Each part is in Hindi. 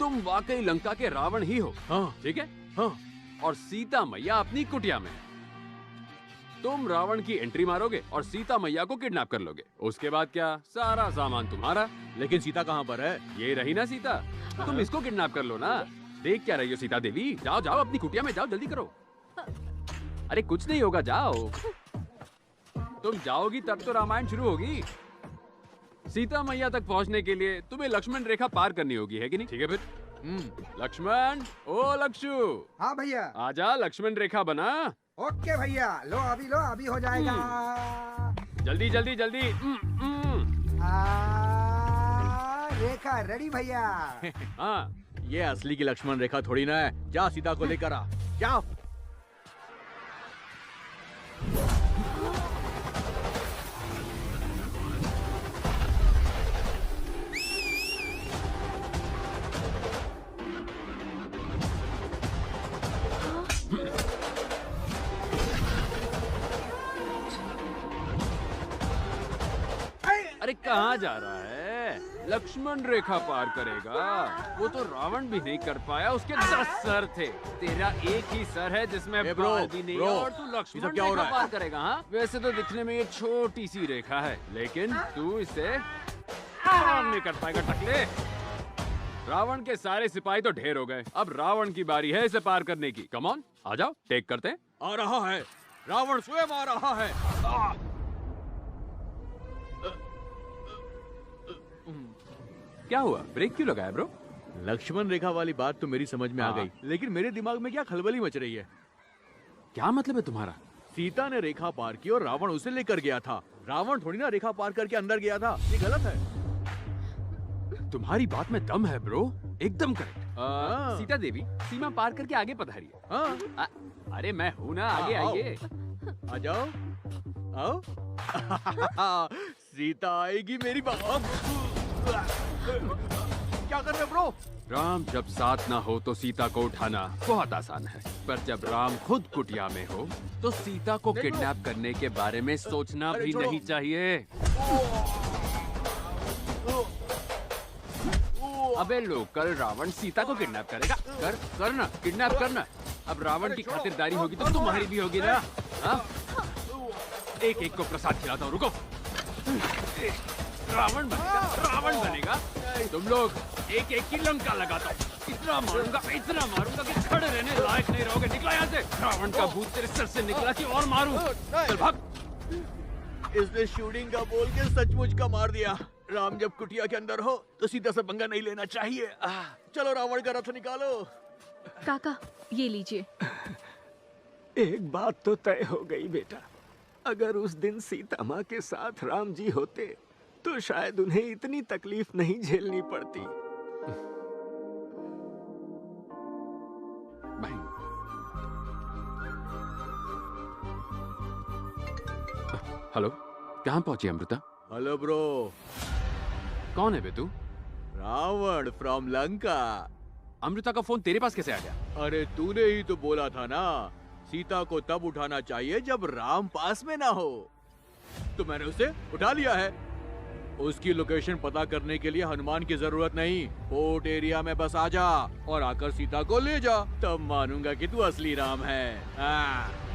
तुम वाकई लंका के रावण ही हो। हाँ, ठीक है। हाँ। और सीता मैया अपनी कुटिया में। तुम रावण की एंट्री मारोगे और सीता मैया को किडनैप कर लोगे। उसके बाद क्या, सारा सामान तुम्हारा। लेकिन सीता कहाँ पर है? ये रही ना सीता, तुम इसको किडनैप कर लो ना। देख क्या रही हो सीता देवी? जाओ जाओ अपनी कुटिया में जाओ, जल्दी करो। अरे कुछ नहीं होगा, जाओ। तुम जाओगी तब तो रामायण शुरू होगी। सीता मैया तक पहुंचने के लिए तुम्हें लक्ष्मण रेखा पार करनी होगी, है कि नहीं? ठीक है फिर। लक्ष्मण, ओ लक्षु। हाँ भैया। आजा, लक्ष्मण रेखा बना। ओके भैया, लो अभी हो जाएगा। जल्दी जल्दी जल्दी। रेखा रेडी भैया। हाँ, ये असली की लक्ष्मण रेखा थोड़ी ना है। जा सीता को लेकर आ, जाओ। अरे कहाँ जा रहा है? लक्ष्मण रेखा पार करेगा। वो तो रावण भी नहीं कर पाया, उसके 10 सर थे। तेरा एक ही सर है जिसमें बाल भी नहीं है और तू लक्ष्मण रेखा पार करेगा? हाँ, वैसे तो दिखने में ये छोटी सी रेखा है, लेकिन तू इसे पार नहीं कर पाएगा टकले। रावण के सारे सिपाही तो ढेर हो गए, अब रावण की बारी है इसे पार करने की। कम ऑन, आ जाओ, टेक करते हैं। आ रहा है, रावण स्वयं आ रहा है। क्या हुआ, ब्रेक क्यों लगाया ब्रो? लक्ष्मण रेखा वाली बात तो मेरी समझ में आ गई, लेकिन मेरे दिमाग में क्या खलबली मच रही है। क्या मतलब है तुम्हारा? सीता ने रेखा पार की और रावण उसे लेकर गया था। रावण थोड़ी ना रेखा पार करके अंदर गया था। ये गलत है। तुम्हारी बात में दम है ब्रो, एकदम करेक्ट। सीता देवी सीमा पार करके आगे पधारी है। हाँ। अरे मैं हूँ ना, आगे आइए। आ जाओ, आओ। सीता आएगी मेरी बात। क्या कर रहे ब्रो? राम जब साथ ना हो तो सीता को उठाना बहुत आसान है, पर जब राम खुद कुटिया में हो तो सीता को किडनैप करने के बारे में सोचना भी नहीं चाहिए। अबे लोकल, रावण सीता को किडनैप करेगा। करना, किडनैप करना। अब रावण की खातिरदारी होगी तो तुम्हारी भी होगी ना। हाँ? एक एक को प्रसाद खिलाता हूँ, रुको। रावण बनेगा। तुम लोग एक एक की लंका लगाता हूँ। इतना मारूंगा कि खड़े रहने लायक नहीं रहोगे। निकला यहाँ से। रावण का भूत तेरे सर से निकला कि और मारूं? चल भाग। इसने शूटिंग का बोल के सचमुच का मार दिया। राम जब कुटिया के अंदर हो तो सीता से पंगा नहीं लेना चाहिए। चलो रावण का रथ निकालो। काका, ये लीजिए। एक बात तो तय हो गई बेटा, अगर उस दिन सीता माँ के साथ राम जी होते तो शायद उन्हें इतनी तकलीफ नहीं झेलनी पड़ती। भाई, हेलो, कहाँ पहुंची अमृता? Hello bro. कौन है बे तू? रावण फ्रॉम लंका। अमृता का फोन तेरे पास कैसे आ गया? अरे तूने ही तो बोला था ना, सीता को तब उठाना चाहिए जब राम पास में ना हो। तो मैंने उसे उठा लिया है। उसकी लोकेशन पता करने के लिए हनुमान की जरूरत नहीं। फोर्ट एरिया में बस आ जा और आकर सीता को ले जा, तब मानूंगा कि तू असली राम है।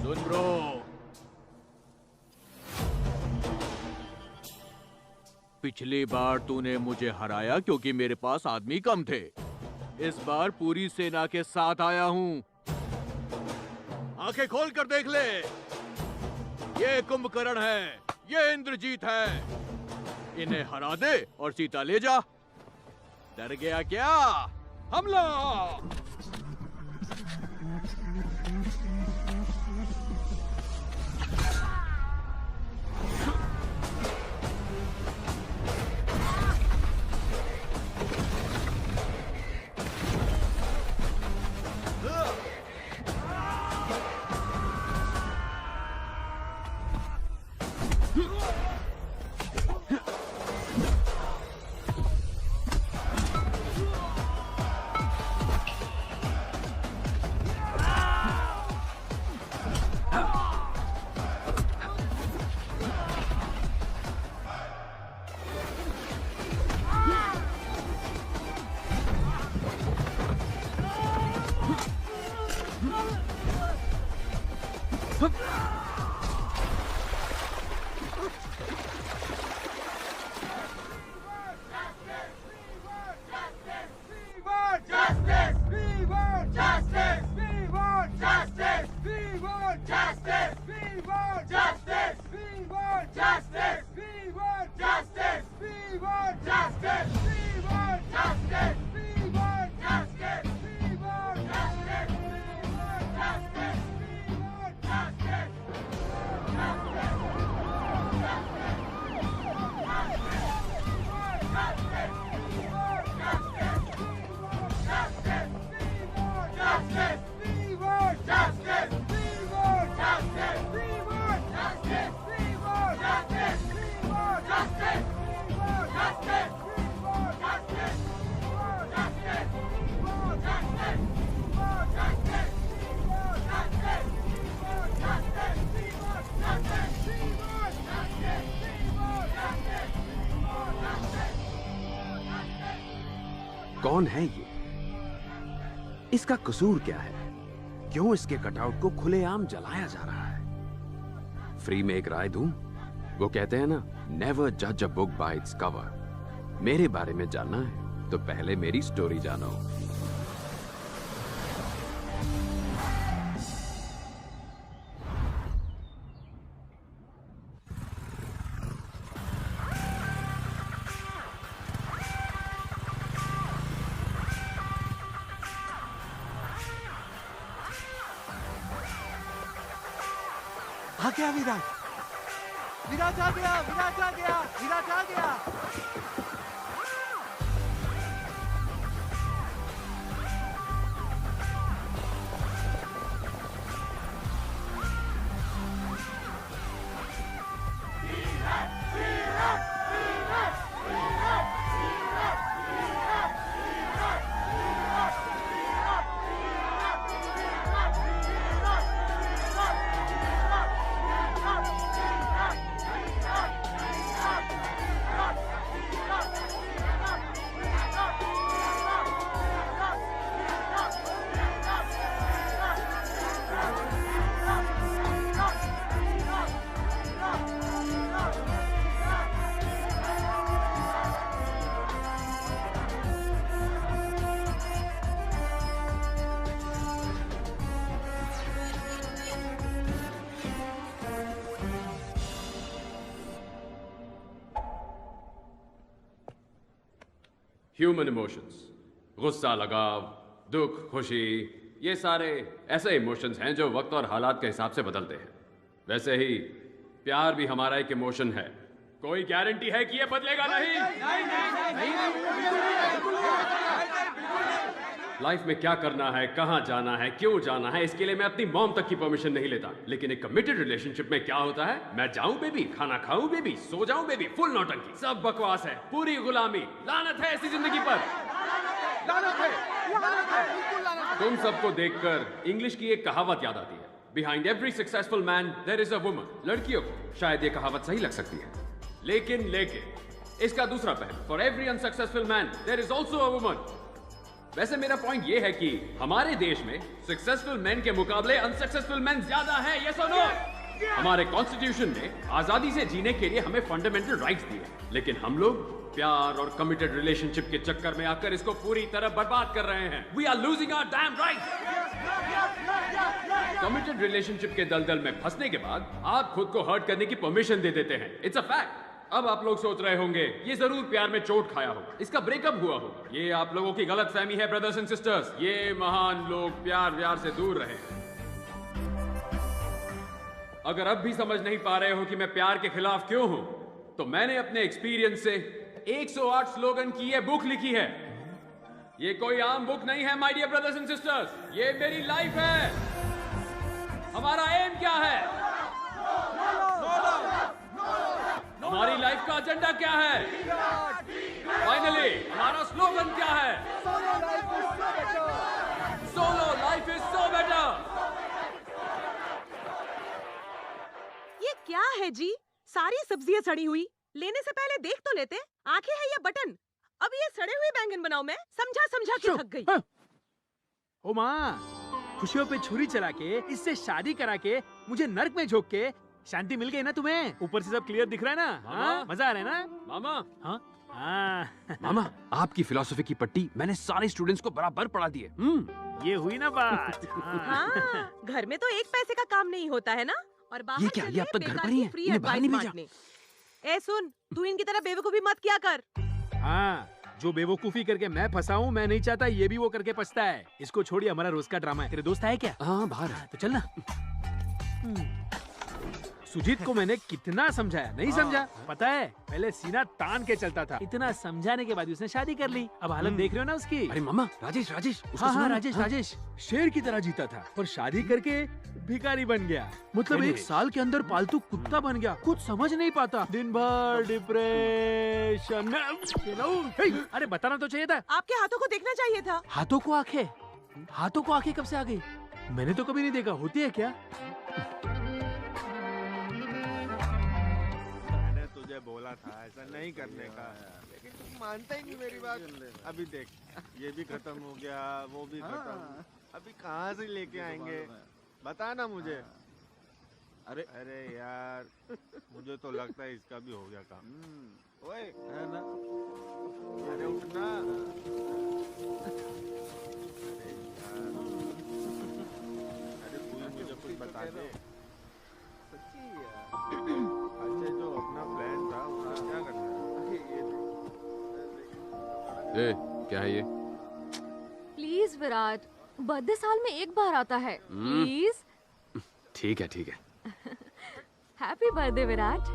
सुन ब्रो, पिछली बार तूने मुझे हराया क्योंकि मेरे पास आदमी कम थे। इस बार पूरी सेना के साथ आया हूँ। आंखें खोल कर देख ले, ये कुंभकर्ण है, ये इंद्रजीत है। इन्हें हरा दे और सीता ले जा। डर गया क्या? हमला! कौन है ये? इसका कसूर क्या है? क्यों इसके कटआउट को खुलेआम जलाया जा रहा है? फ्री में एक राय दूं? वो कहते हैं ना, नेवर जज a book by its cover. मेरे बारे में जानना है तो पहले मेरी स्टोरी जानो। आ गया विराट। विराट आ गया, विराट आ गया, विराट आ गया। ह्यूमन इमोशंस, गुस्सा, लगाव, दुख, खुशी, ये सारे ऐसे इमोशंस हैं जो वक्त और हालात के हिसाब से बदलते हैं। वैसे ही प्यार भी हमारा एक इमोशन है। कोई गारंटी है कि ये बदलेगा नहीं? लाइफ में क्या करना है, कहां जाना है, क्यों जाना है, इसके लिए मैं अपनी मॉम तक की परमिशन नहीं लेता। लेकिन एक कमिटेड रिलेशनशिप में क्या होता है? मैं जाऊं बेबी, खाना खाऊं बेबी, सो जाऊं बेबी, फुल नौटंकी। सब बकवास है, पूरी गुलामी। लानत है ऐसी जिंदगी पर। लानत है, लानत है, बिल्कुल लानत है। तुम सबको देखकर इंग्लिश की एक कहावत याद आती है, behind every successful man there is a woman. लड़कियों को शायद ये कहावत सही लग सकती है, लेकिन इसका दूसरा पहलू, for every unsuccessful man there is also a woman. वैसे मेरा पॉइंट ये है कि हमारे देश में सक्सेसफुल मैन के मुकाबले अनसक्सेसफुल मैन ज्यादा हैं, यस और नो? हमारे कॉन्स्टिट्यूशन ने आजादी से जीने के लिए हमें फंडामेंटल राइट्स दिए, लेकिन हम लोग प्यार और कमिटेड रिलेशनशिप के चक्कर में आकर इसको पूरी तरह बर्बाद कर रहे हैं। We are losing our damn rights. Committed relationship के दलदल में फंसने के बाद आप खुद को हर्ट करने की परमिशन दे देते हैं। It's a fact. अब आप लोग सोच रहे होंगे ये जरूर प्यार में चोट खाया होगा, इसका ब्रेकअप हुआ होगा। ये आप लोगों की गलत फहमी है ब्रदर्स एंड सिस्टर्स। ये महान लोग प्यार व्यार से दूर रहे। अगर अब भी समझ नहीं पा रहे हो कि मैं प्यार के खिलाफ क्यों हूं, तो मैंने अपने एक्सपीरियंस से 108 स्लोगन की ये बुक लिखी है। ये कोई आम बुक नहीं है my dear brothers and sisters, ये मेरी लाइफ है। हमारा एम क्या है? हमारी लाइफ का एजेंडा क्या है? फाइनली हमारा स्लोगन क्या है? Solo life is so better. ये क्या है जी? सारी सब्जियां सड़ी हुई। लेने से पहले देख तो लेते। आंखें है या बटन? अब ये सड़े हुए बैंगन बनाओ। मैं समझा समझा के थक गई। ओ माँ, खुशियों पे छुरी चला के, इससे शादी करा के मुझे नर्क में झोंक के शांति मिल गई ना तुम्हें? ऊपर से सब क्लियर दिख रहा है ना? हाँ? मजा आ रहा है ना? मामा हाँ हाँ मामा, आपकी फिलॉसफी की पट्टी मैंने सारे स्टूडेंट्स को बराबर पढ़ा दी है। ये हुई ना बात। हाँ, घर में तो एक पैसे का काम नहीं होता है ना, और बाहर ये क्या, ये अब तक घर पर ही है? इन्हें बाहर नहीं भेजा? ए सुन, तू इनकी तरह बेवकूफी मत किया कर। हाँ, जो बेवकूफी करके मैं फंसा हूँ, मैं नहीं चाहता ये भी वो करके पछता है। इसको छोड़िए, हमारा रोज का ड्रामा है। तेरे दोस्त है क्या? हाँ, बाहर है। तो चल ना। सुजीत को मैंने कितना समझाया, नहीं समझा। पता है, पहले सीना तान के चलता था। इतना समझाने के बाद उसने शादी कर ली। अब हालत देख रहे हो ना उसकी। अरे मामा, राजेश उसको हाँ सुना हाँ, ना? राजेश शेर की तरह जीता था, पर शादी करके भिखारी बन गया। मतलब 1 साल के अंदर पालतू कुत्ता बन गया। कुछ समझ नहीं पाता, दिन भर डिप्रेशन में। अरे बताना तो चाहिए था। आपके हाथों को देखना चाहिए था। हाथों को आंखें कब से आ गई? मैंने तो कभी नहीं देखा। होती है क्या? मैंने तुझे बोला था ऐसा नहीं करने का, लेकिन तू मानता ही नहीं मेरी बात। अभी देख, ये भी खत्म हो गया, वो भी खत्म। अभी कहाँ से लेके आएंगे? बता ना मुझे। अरे यार, मुझे तो लगता है इसका भी हो गया काम। ओए, है ना? अरे उठना। अरे तू मुझे कुछ बता दे। सच्ची यार। अच्छा, जो अपना प्लान था उसका क्या करना है? क्या है ये? प्लीज विराट, बर्थडे साल में एक बार आता है। प्लीज। ठीक है। Happy birthday Virat.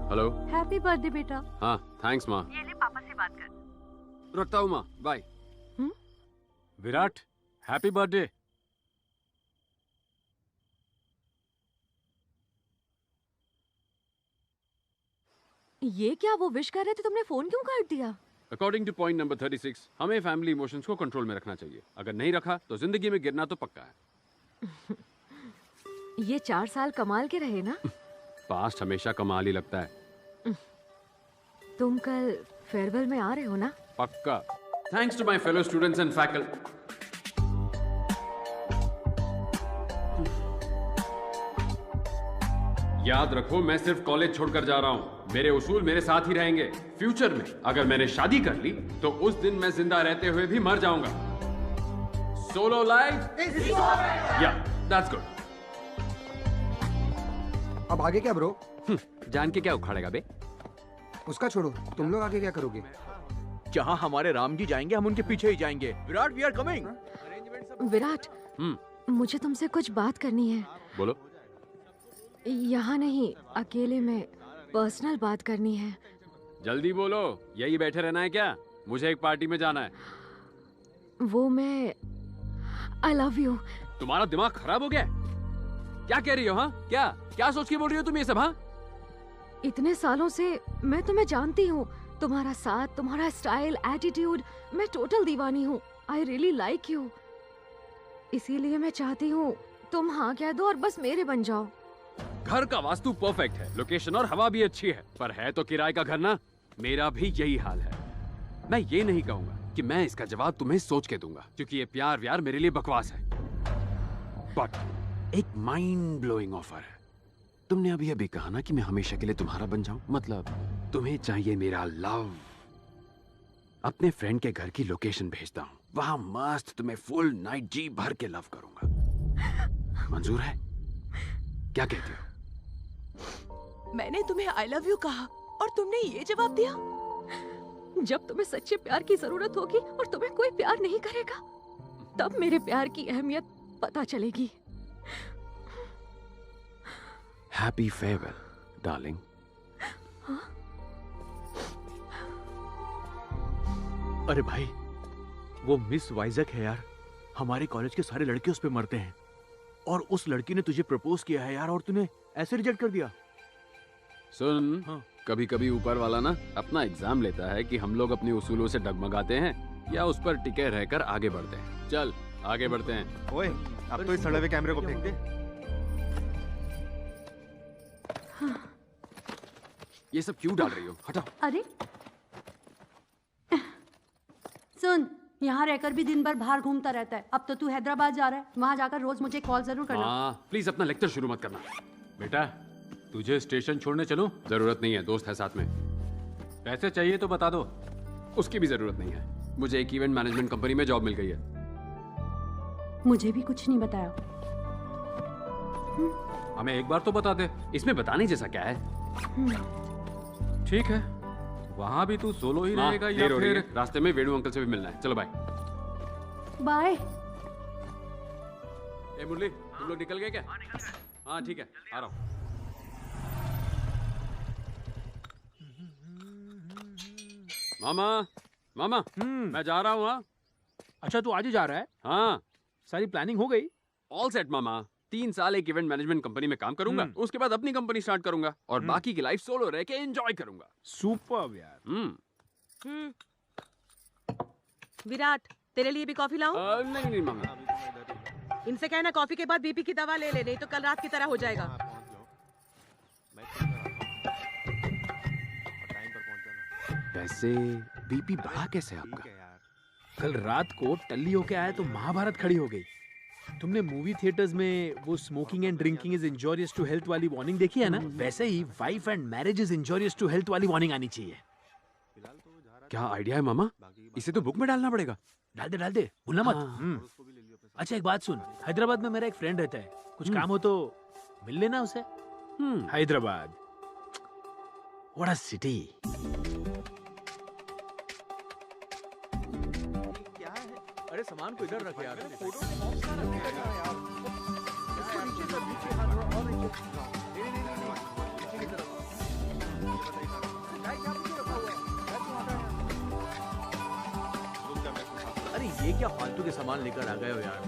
Hello. Happy birthday बेटा। हाँ, थैंक्स माँ। ये ले, पापा से बात कर। रखता हूँ माँ, बाय। Virat, happy birthday. ये क्या, वो विश कर रहे थे, तुमने फोन क्यों काट दिया? अकॉर्डिंग टू पॉइंट नंबर 36, हमें फैमिली इमोशंस को कंट्रोल में रखना चाहिए। अगर नहीं रखा तो जिंदगी में गिरना तो पक्का है। ये 4 साल कमाल के रहे ना? पास्ट हमेशा कमाल ही लगता है। तुम कल फेयरवेल में आ रहे हो ना? पक्का। Thanks to my fellow students and faculty. याद रखो, मैं सिर्फ कॉलेज छोड़कर जा रहा हूँ। मेरे उसूल मेरे साथ ही रहेंगे। फ्यूचर में अगर मैंने शादी कर ली तो उस दिन मैं जिंदा रहते हुए भी मर जाऊंगा। सोलो लाइफ, या दैट्स गुड। अब आगे क्या ब्रो? जान के क्या उखाड़ेगा बे? उसका छोड़ो, तुम लोग आगे क्या करोगे? जहाँ हमारे राम जी जाएंगे हम उनके पीछे ही जाएंगे। Virat, we are coming. Virat, मुझे तुमसे कुछ बात करनी है। बोलो। यहाँ नहीं, अकेले में पर्सनल बात करनी है। जल्दी बोलो, यही बैठे रहना है क्या? मुझे एक पार्टी में जाना है। वो मैं आई लव यू। तुम्हारा दिमाग खराब हो गया? क्या कह रही हो? हाँ, क्या सोच के बोल रही हो तुम ये सब? हाँ, इतने सालों से मैं तुम्हें जानती हूँ, तुम्हारा साथ, तुम्हारा स्टाइल, एटीट्यूड, मैं टोटल दीवानी हूँ। I really like you. इसीलिए मैं चाहती हूँ तुम हाँ कह दो और बस मेरे बन जाओ। घर का वास्तु परफेक्ट है, लोकेशन और हवा भी अच्छी है, पर है तो किराए का घर ना। मेरा भी यही हाल है। मैं ये नहीं कहूंगा कि मैं इसका जवाब तुम्हें सोच के दूंगा, क्योंकि ये प्यार व्यार मेरे लिए बकवास है। बट एक माइंड ब्लोइंग ऑफर है। तुमने अभी अभी कहा ना कि मैं हमेशा के लिए तुम्हारा बन जाऊं, मतलब तुम्हें चाहिए मेरा लव। अपने फ्रेंड के घर की लोकेशन भेजता हूँ, वहां मस्त तुम्हें फुल नाइट जी भर के लव करूंगा। मंजूर है? क्या कहती हो? मैंने तुम्हें आई लव यू कहा और तुमने ये जवाब दिया? जब तुम्हें सच्चे प्यार की जरूरत होगी और तुम्हें कोई प्यार नहीं करेगा, तब मेरे प्यार की अहमियत पता चलेगी। Happy farewell darling. अरे भाई, वो मिस वाइजक है यार। हमारे कॉलेज के सारे लड़के उस पे मरते हैं, और उस लड़की ने तुझे प्रपोज किया है यार, और तूने ऐसे रिजेक्ट कर दिया। सुन, हाँ। कभी कभी ऊपर वाला ना अपना एग्जाम लेता है कि हम लोग अपने उसूलों से डगमगाते हैं या उस पर टिके रहकर आगे बढ़ते हैं। चल आगे बढ़ते हैं। ओए, अब तो इस सड़े हुए कैमरे को फेंक दे। ये सब क्यों डाल रही हो? हटाओ। अरे सुन, यहाँ रहकर भी दिन भर बाहर घूमता रहता है। अब तो तू हैदराबाद जा रहा है, वहाँ जाकर रोज मुझे कॉल जरूर करना। हाँ प्लीज अपना लेक्चर शुरू मत करना। बेटा तुझे स्टेशन छोड़ने चलूं? जरूरत नहीं है, दोस्त है साथ में। पैसे चाहिए तो बता दो। उसकी भी जरूरत नहीं है, मुझे एक इवेंट मैनेजमेंट कंपनी में जॉब मिल गई है। मुझे भी कुछ नहीं बताया। हमें एक बार तो बता दे, इसमें बताने जैसा क्या है? ठीक है, वहाँ भी तू सोलो ही रहेगा या फिर रास्ते में वेणु अंकल से भी मिलना है? चलो बाय। बाय। ए मुरली, तुम लोग निकल गए क्या? हाँ ठीक है, आ रहा हूँ। मामा मामा मैं जा रहा हूँ। हाँ अच्छा तू आज ही जा रहा है? हाँ सारी प्लानिंग हो गई? ऑल सेट मामा। 3 साल एक इवेंट मैनेजमेंट कंपनी में काम करूंगा, उसके बाद अपनी कंपनी स्टार्ट करूंगा और बाकी की लाइफ सोलो रह के एंजॉय करूंगा। सुपर्ब यार। विराट तेरे लिए भी कॉफी लाऊं? नहीं नहीं मामा। इनसे कहना कॉफी के बाद बीपी की दवा ले ले, नहीं तो कल रात की तरह हो जाएगा। वैसे बीपी बढ़ा कैसे आपका? कल रात को टल्ली होके आया तो महाभारत खड़ी हो गई। तुमने मूवी थिएटर्स में वो smoking and drinking is injurious to health वाली वार्निंग देखी है ना? वैसे ही wife and marriage is injurious to health वाली वार्निंग आनी चाहिए। क्या आइडिया है मामा? इसे तो बुक में डालना पड़ेगा। डाल दे, भूलना मत। अच्छा एक बात सुन, हैदराबाद में मेरा एक फ्रेंड रहता है, कुछ काम हो तो मिल लेना उसे। Hyderabad, what a city. अरे सामान को इधर रख यार। अरे ये क्या फालतू के सामान लेकर आ गए हो यार?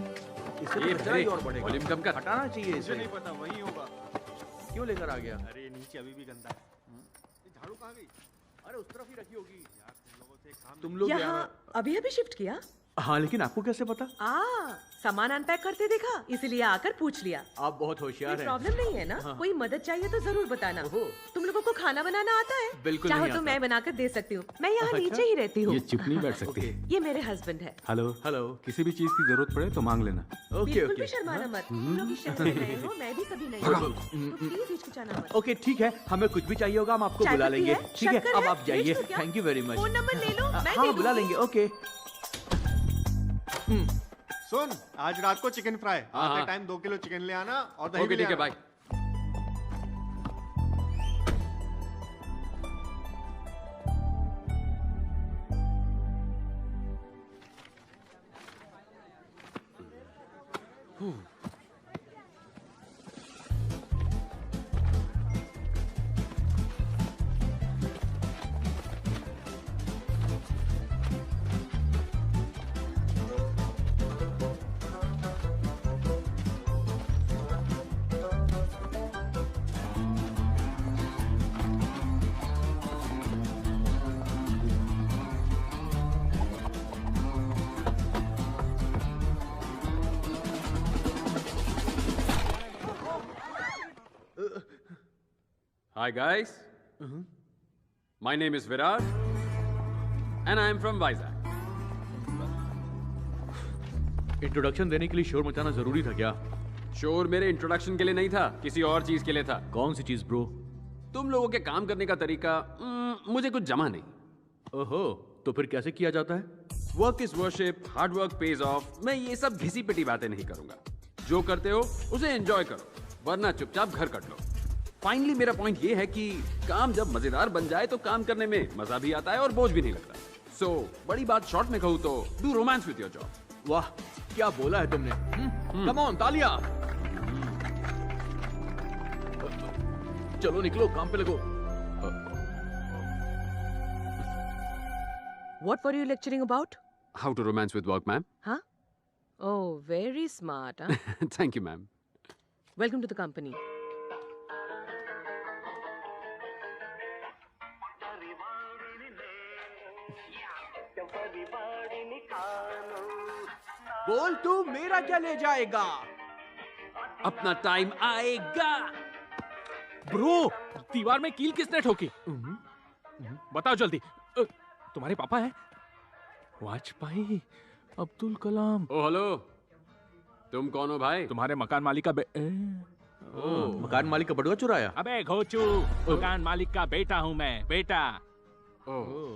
इससे तो खर्चा ही और बढ़ेगा। वॉल्यूम कम कर। हटाना चाहिए इसे। नहीं पता, वही होगा। क्यों लेकर आ गया? अरे नीचे अभी भी गंदा है। झाड़ू कहाँ गई? अरे उस तरफ ही रखी होगी। यार तुम लोगों से एक काम। तुम लोग यहाँ अभी शिफ्ट किया? हाँ लेकिन आपको कैसे पता? सामान अनपैक करते देखा, इसीलिए आकर पूछ लिया। आप बहुत होशियार हैं। प्रॉब्लम नहीं है ना? कोई मदद चाहिए तो जरूर बताना। तुम लोगों को खाना बनाना आता है? बिल्कुल चाहो नहीं तो आता। मैं बनाकर दे सकती हूँ। मैं यहाँ नीचे ही रहती हूँ। ये चुप नहीं बैठ सकती। ये मेरे हस्बैंड है। Hello hello. किसी भी चीज की जरूरत पड़े तो मांग लेना। ओके बिल्कुल ओके भी शर्माना मत। तुम लोग इस शहर में नए हो, मैं भी कभी नहीं हूँ, तो प्लीज हिचकिचाना मत। ओके ठीक है, हमें कुछ भी चाहिए होगा हम आपको चाय बुला पत्ती लेंगे। है? ठीक है शक्कर अब है? आप जाइए। भेज दूं क्या? Thank you very much. Phone number ले लो, मैं हाँ दे बुला दूंगी। लेंगे। ओके। सुन, आज रात को चिकन फ्राई। हाँ। आते टाइम 2 किलो चिकन ले आना और दही भी ओके ले ठीक है, आना। Bye. Hi guys. My name is Virat and I am from Vizag. Introduction देने के लिए शोर मचाना जरूरी था क्या? शोर मेरे इंट्रोडक्शन के लिए नहीं था, किसी और चीज के लिए था। कौन सी चीज ब्रो? तुम लोगों के काम करने का तरीका मुझे कुछ जमा नहीं। ओहो, तो फिर कैसे किया जाता है? Work is worship, hard work page of. मैं ये सब घिसी पिटी बातें नहीं करूंगा। जो करते हो उसे एंजॉय करो, वरना चुपचाप घर कट लो। फाइनली मेरा पॉइंट ये है कि काम जब मजेदार बन जाए तो काम करने में मजा भी आता है और बोझ भी नहीं लगता। सो बड़ी बात शॉर्ट में कहूँ तो do romance with your job. वाह, क्या बोला है तुमने। कम ऑन, तालियां। चलो निकलो, काम पे लगो। What were you lecturing about? How to romance with work, ma'am? Huh? Oh, very smart, huh? Thank you, ma'am. Welcome to the company. बोल तू मेरा क्या ले जाएगा? अपना टाइम आएगा। ब्रो, दीवार में कील किसने ठोकी? बताओ जल्दी। तुम्हारे पापा है? वाजपेयी, अब्दुल कलाम। ओ हेलो, तुम कौन हो भाई? तुम्हारे मकान मालिक का मकान मालिक का बटुआ चुराया? अबे घोचू, मकान मालिक का बेटा हूँ मैं, बेटा।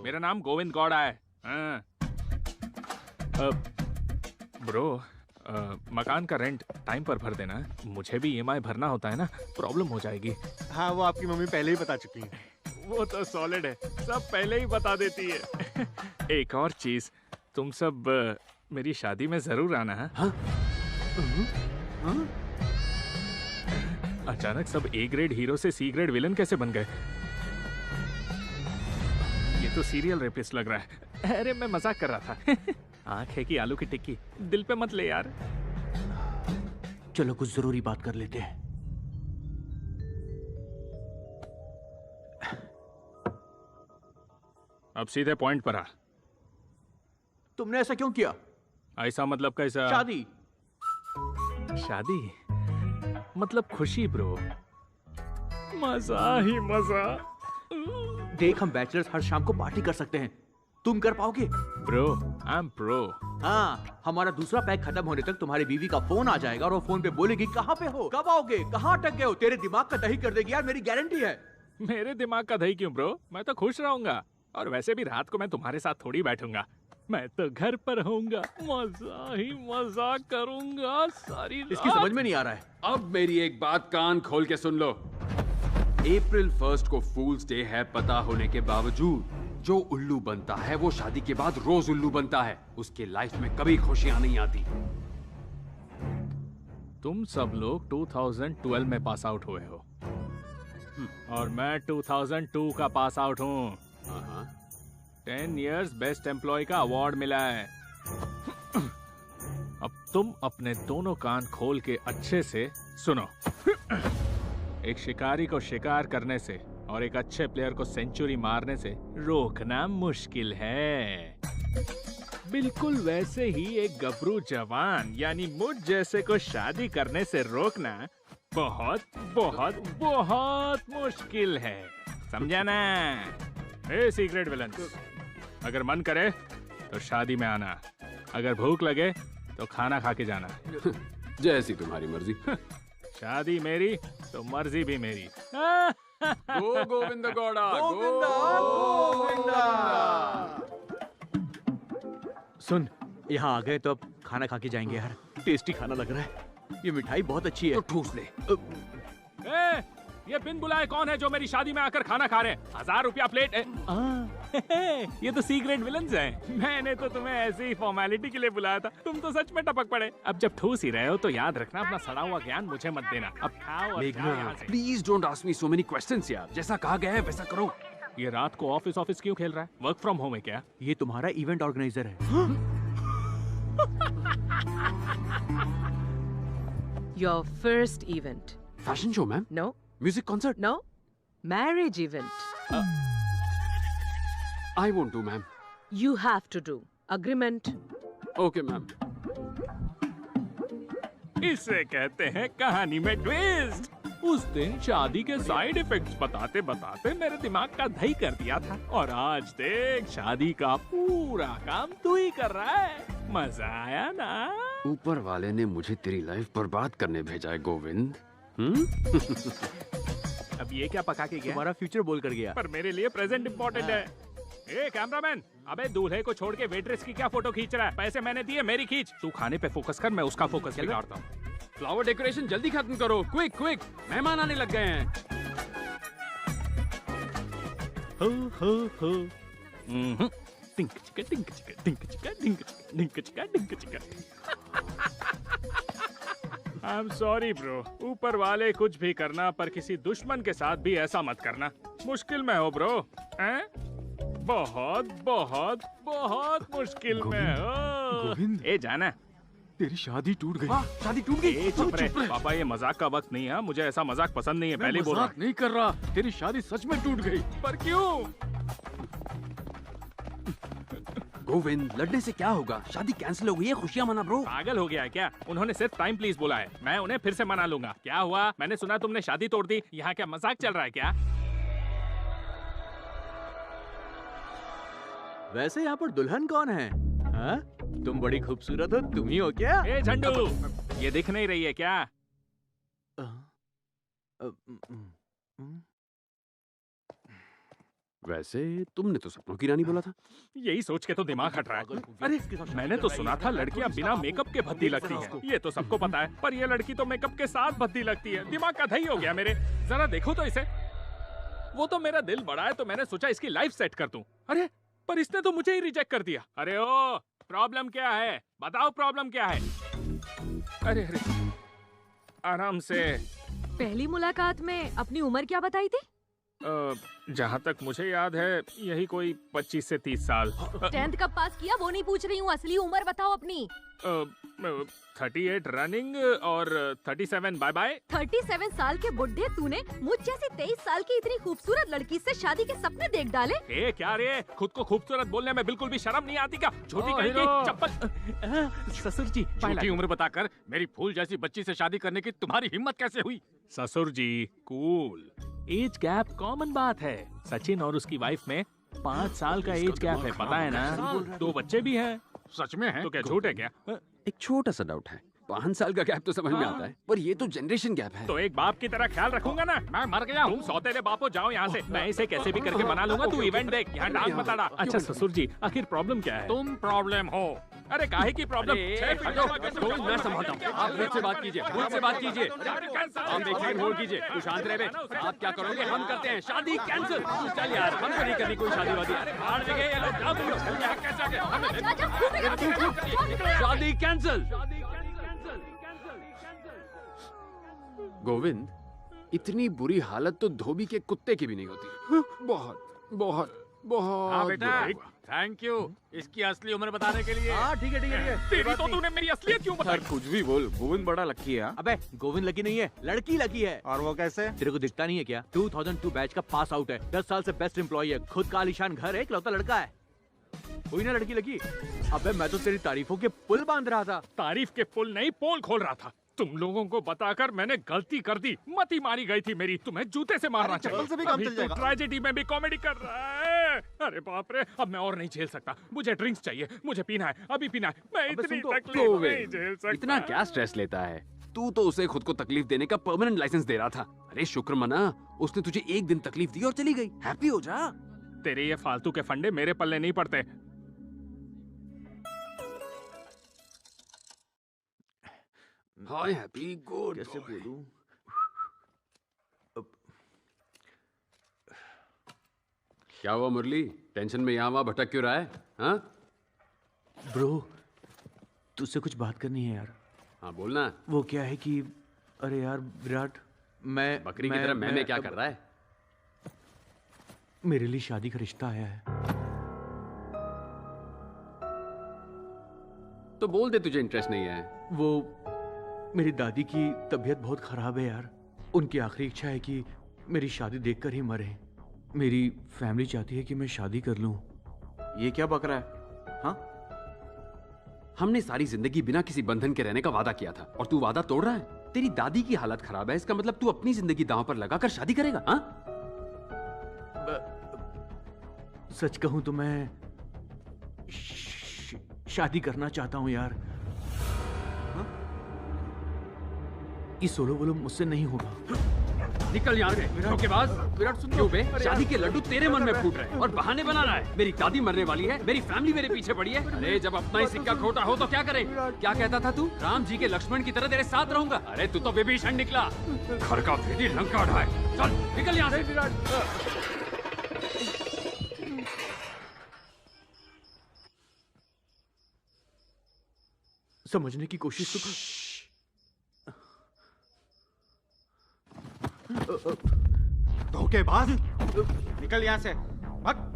मेरा नाम गोविंद गौड़ा है। हाँ। ब्रो, मकान का रेंट टाइम पर भर देना। मुझे भी ईएमआई भरना होता है ना, प्रॉब्लम हो जाएगी। हाँ, वो आपकी मम्मी पहले ही बता चुकी है। वो तो सॉलिड है, सब पहले ही बता देती है। एक और चीज, तुम सब मेरी शादी में जरूर आना है। हाँ? अचानक सब ए ग्रेड हीरो से सी ग्रेड विलन कैसे बन गए? ये तो सीरियल रेपिस्ट लग रहा है। अरे मैं मजाक कर रहा था। आंख है कि आलू की टिक्की, दिल पे मत ले यार। चलो कुछ जरूरी बात कर लेते हैं। अब सीधे पॉइंट पर आ। तुमने ऐसा क्यों किया? ऐसा मतलब कैसा? शादी। शादी मतलब खुशी ब्रो, मजा ही मजा। देख, हम बैचलर्स हर शाम को पार्टी कर सकते हैं, तुम कर पाओगे? Bro, I am pro. हाँ, हमारा दूसरा पैक खत्म होने तक तुम्हारी बीवी का फोन आ जाएगा और वो फोन पे बोलेगी कहाँ पे हो, कब आओगे, कहाँ अटक गए हो। तेरे दिमाग का दही कर देगी यार, मेरी गारंटी है। मेरे दिमाग का दही क्यों ब्रो, मैं तो खुश रहूंगा। और वैसे भी रात को मैं तुम्हारे साथ थोड़ी बैठूंगा, मैं तो घर पर होऊंगा, मजा ही मजा करूंगा सारी रात। इसकी समझ में नहीं आ रहा है। अब मेरी एक बात कान खोल के सुन लो। अप्रैल 1 को फूल्स डे है पता होने के बावजूद जो उल्लू बनता है वो शादी के बाद रोज उल्लू बनता है। उसके लाइफ में कभी खुशियां नहीं आती। तुम सब लोग 2012 में पास आउट हुए हो और मैं 2002 का पास आउट हूँ। 10 इयर्स बेस्ट एम्प्लॉय का अवार्ड मिला है। अब तुम अपने दोनों कान खोल के अच्छे से सुनो। एक शिकारी को शिकार करने से और एक अच्छे प्लेयर को सेंचुरी मारने से रोकना मुश्किल है। बिल्कुल वैसे ही एक गबरू जवान यानी मुझ जैसे को शादी करने से रोकना बहुत बहुत बहुत मुश्किल है, समझा ना? ए सीक्रेट विलन्स, अगर मन करे तो शादी में आना, अगर भूख लगे तो खाना खा के जाना। जैसी तुम्हारी मर्जी। शादी मेरी तो मर्जी भी मेरी। गो गोविंद गौड़ा, सुन, यहाँ आ गए तो अब खाना खा के जाएंगे यार। टेस्टी खाना लग रहा है, ये मिठाई बहुत अच्छी है। तो ठूस ले। ये बिन बुलाए कौन है जो मेरी शादी में आकर खाना खा रहे हैं? 1000 रुपया प्लेट है। ये तो सीक्रेट विलन्स हैं। मैंने तो तुम्हें ऐसे ही फॉर्मेलिटी के लिए बुलाया था, तुम तो सच में टपक पड़े। अब जब ठूस ही रहे हो तो याद रखना, अपना सड़ा हुआ ज्ञान मुझे मत देना। अब खाओ और जाओ यहाँ से। Please don't ask me so many questions यार। जैसा कहा गया है वैसा करो। ये रात को ऑफिस क्यों खेल रहा है? वर्क फ्रॉम होम है क्या? ये तुम्हारा इवेंट ऑर्गेनाइजर है। Your first event. Fashion show ma'am? No. Music concert? No. Marriage event. I won't do ma'am. You have to do. Agreement. Okay ma'am. इसे कहते हैं कहानी में ट्विस्ट। उस दिन शादी के साइड इफेक्ट्स बताते बताते मेरे दिमाग का दही कर दिया था और आज देख शादी का पूरा काम तू ही कर रहा है। मजा आया ना? ऊपर वाले ने मुझे तेरी लाइफ बर्बाद करने भेजा है गोविंद। अब ये क्या पका के गया? तुम्हारा फ्यूचर बोल कर गया। पर मेरे लिए प्रेजेंट इम्पोर्टेंट है। ए कैमरामैन, अबे दूल्हे को छोड़ के वेट्रेस की क्या फोटो खींच रहा है? पैसे मैंने दिए, मेरी खींच। तू खाने पे फोकस कर, मैं उसका फोकस बिगाड़ता हूँ। फ्लावर डेकोरेशन जल्दी खत्म करो, क्विक क्विक, मेहमान आने लग गए हैं। हो। टिंक चिका टिंक चिका टिंक चिका टिंक चिका टिंक चिका टिंक चिका। आई एम सॉरी ब्रो, ऊपर वाले कुछ भी करना पर किसी दुश्मन के साथ भी ऐसा मत करना। मुश्किल में हो ब्रो, हैं? बहुत बहुत बहुत मुश्किल में हो। गोविंद। ए जाना, तेरी शादी टूट गई। शादी टूट गई। ए चुप रहे पापा, ये मजाक का वक्त नहीं है, मुझे ऐसा मजाक पसंद नहीं है। पहले बोल रहा। मजाक नहीं कर रहा, तेरी शादी सच में टूट गई। पर क्यों? गोविंद, लड़ने से क्या होगा? शादी कैंसिल हो गई है, खुशियां मना ब्रो। पागल हो गया है क्या? उन्होंने सिर्फ टाइम प्लीज बोला है, मैं उन्हें फिर से मना लूंगा। क्या हुआ? मैंने सुना तुमने शादी तोड़ दी। यहाँ क्या मजाक चल रहा है क्या? वैसे यहाँ पर दुल्हन कौन है? हाँ? तुम बड़ी खूबसूरत हो, तुम ही हो क्या? ए झंडू, ये दिख नहीं रही है क्या? वैसे तुमने तो सपनों की रानी बोला था। यही सोच के तो दिमाग हट रहा है। अरे मैंने तो सुना था लड़कियां बिना मेकअप के भद्दी लगती हैं। ये तो सबको पता है, पर ये लड़की तो मेकअप के साथ भद्दी लगती है। दिमाग का दही हो गया मेरे। जरा देखो तो इसे। वो तो मेरा दिल बड़ा है तो मैंने सोचा इसकी लाइफ सेट कर दूं। अरे पर इसने तो मुझे ही रिजेक्ट कर दिया। अरे ओ, प्रॉब्लम क्या है? बताओ प्रॉब्लम क्या है? अरे अरे आराम से। पहली मुलाकात में अपनी उम्र क्या बताई थी? जहाँ तक मुझे याद है यही कोई 25 से 30 साल। 10th कब पास किया वो नहीं पूछ रही हूँ, असली उम्र बताओ अपनी। 38 रनिंग और 37 बाय बाय। 37 साल के बुढ़े तूने मुझ जैसी 23 साल की इतनी खूबसूरत लड़की से शादी के सपने देख डाले? ए क्या रे, खुद को खूबसूरत बोलने में बिल्कुल भी शर्म नहीं आती क्या? झूठी कहीं की चप्पल। ससुर जी, झूठी उम्र बताकर मेरी फूल जैसी बच्ची से शादी करने की तुम्हारी हिम्मत कैसे हुई? ससुर जी कूल, एज गैप कॉमन बात है। सचिन और उसकी वाइफ में 5 साल का एज गैप है, पता है ना? 2 बच्चे भी हैं। सच में है? तो क्या झूठ है क्या? एक छोटा सा डाउट है। 5 साल का गैप तो समझ में आता है, पर ये तो जनरेशन गैप है। तो एक बाप की तरह ख्याल रखूंगा ना। मैं मर गया। तुम सौतेले बापो, जाओ यहाँ से। मैं इसे कैसे भी करके बना लूंगा। तू इवेंट देख, यहाँ डांग मत अड़ा। अच्छा ससुर जी, आखिर प्रॉब्लम क्या है? तुम प्रॉब्लम हो। अरे काहे की प्रॉब्लम? मैं संभालता हूँ। आप मुझसे बात कीजिए, मुझसे बात कीजिए। हम देखिए, होल्ड कीजिए। तू शांत रहे। आप क्या करोगे? हम करते हैं शादी कैंसिल। चल यार, हम नहीं करनी कोई शादी वादी। शादी कैंसिल। गोविंद, इतनी बुरी हालत तो धोबी के कुत्ते की भी नहीं होती। बहुत बहुत बहुत। हाँ बेटा, थैंक यू इसकी असली उम्र बताने के लिए। हाँ ठीक है ठीक है। तेरी तो तूने मेरी असलियत क्यों बताई? कुछ भी बोल, गोविंद बड़ा लकी है। अबे गोविंद लकी नहीं है, लड़की लकी है। और वो कैसे? तेरे को दिखता नहीं है क्या? 2002 बैच का पास आउट है, 10 साल से बेस्ट एम्प्लॉय है, खुद का आलीशान घर है, इकलौता लड़का है। हुई ना लड़की लकी? अबे मैं तो तेरी तारीफों के पुल बांध रहा था। तारीफ के पुल नहीं, पोल खोल रहा था। तुम लोगों को बताकर मैंने गलती कर दी। मती मारी गई थी मेरी। तुम्हें जूते से मारना चाहिए। चप्पल से भी काम अभी चल जाएगा। तो ट्रेजेडी में भी कॉमेडी कर रहा है। अरे बाप रे, अब मैं और नहीं झेल सकता। मुझे ड्रिंक्स चाहिए, मुझे पीना है, अभी पीना है। मैं इतनी तकलीफ नहीं झेल सकता। इतना क्या स्ट्रेस लेता है? तू तो उसे खुद को तकलीफ देने का परमानेंट लाइसेंस दे रहा था। अरे शुक्र मना, उसने तुझे एक दिन तकलीफ दी और चली गई। हैप्पी हो जा। तेरे ये फालतू के फंडे मेरे पल्ले नहीं पड़ते। Hi happy, good. कैसे बोलूं? क्या हुआ मुरली? टेंशन में यहाँ वहाँ भटक क्यों रहा है? हाँ ब्रो, तुझसे कुछ बात करनी है यार। हाँ बोलना। वो क्या है कि अरे यार विराट, मैं बकरी की तरह मैं क्या कर रहा है? मेरे लिए शादी का रिश्ता आया है। तो बोल दे तुझे इंटरेस्ट नहीं है। वो मेरी दादी की तबीयत बहुत खराब है यार। उनकी आखिरी इच्छा है कि मेरी शादी देखकर ही मरे। मेरी फैमिली चाहती है कि मैं शादी कर लूं। ये क्या बक रहा है? हाँ, हमने सारी जिंदगी बिना किसी बंधन के रहने का वादा किया था और तू वादा तोड़ रहा है। तेरी दादी की हालत खराब है, इसका मतलब तू अपनी जिंदगी दांव पर लगाकर शादी करेगा? हाँ? सच कहूं तो मैं शादी करना चाहता हूं यार। ये सोलो बोलो मुझसे नहीं होगा। निकल यहाँ से धोखेबाज। विराट सुन, क्यों बे? शादी के लड्डू तेरे मन में फूट रहे हैं और बहाने बना रहा है। मेरी दादी मरने वाली है, मेरी फैमिली मेरे पीछे पड़ी है। अरे जब अपना ही सिक्का खोटा हो तो क्या करे? क्या कहता था तू? राम जी के लक्ष्मण की तरह तेरे साथ रहूंगा। अरे तू तो विभीषण निकला, घर का भेदी लंका ढाए। चल निकल यहाँ से। विराट समझने की कोशिश तो धोखेबाज, निकल यहाँ से। भाग।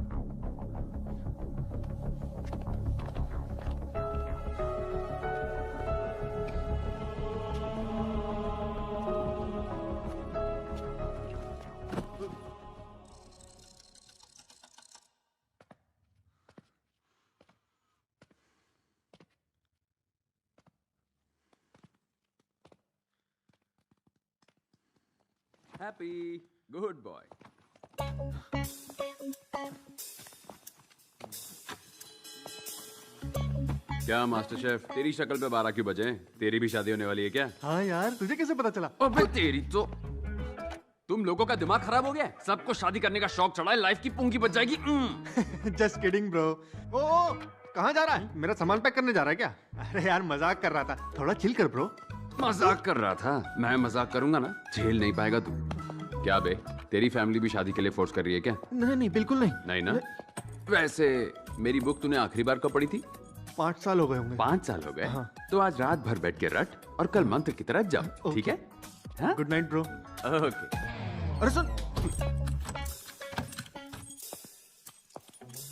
Happy, good boy. क्या मास्टर शेफ, तेरी शक्ल पे 12 क्यों बजे? तेरी भी शादी होने वाली है क्या? हाँ यार, तुझे कैसे पता चला? अबे तेरी तो, तुम लोगों का दिमाग खराब हो गया है? सबको शादी करने का शौक चढ़ा है, लाइफ की पूंगी बच जाएगी। Just kidding bro. ओ कहाँ जा रहा है? मेरा सामान पैक करने जा रहा है क्या? अरे यार मजाक कर रहा था, थोड़ा चिल कर ब्रो। मजाक कर रहा था? मैं मजाक करूंगा ना, झेल नहीं पाएगा तू। क्या बे, तेरी फैमिली भी शादी के लिए फोर्स कर रही है क्या? नहीं नहीं बिल्कुल नहीं। नहीं ना? वैसे मेरी बुक तूने आखिरी बार कब पढ़ी थी? 5 साल हो गए होंगे। 5 साल हो गए? हाँ। तो आज रात भर बैठ के रट और कल मंत्र की तरह जप, ठीक है? हाँ? Good night bro. ओके। अरे सुन,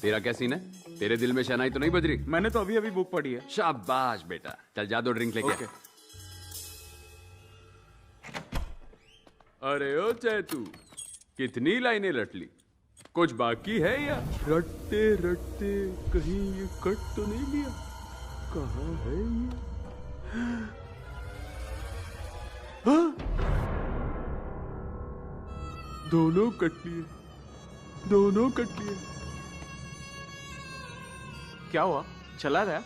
तेरा क्या सीन है? तेरे दिल में शहनाई तो नहीं बज रही? मैंने तो अभी अभी बुक पढ़ी है। शाबाश बेटा, चल जा 2 ड्रिंक लेके। ओके। अरे ओ चैतू, कितनी लाइनें रट ली? कुछ बाकी है या? रटते रटते कहीं ये कट तो नहीं लिया? कहाँ है ये? हाँ? दोनों कट लिए, दोनों कट लिए। क्या हुआ? चला गया?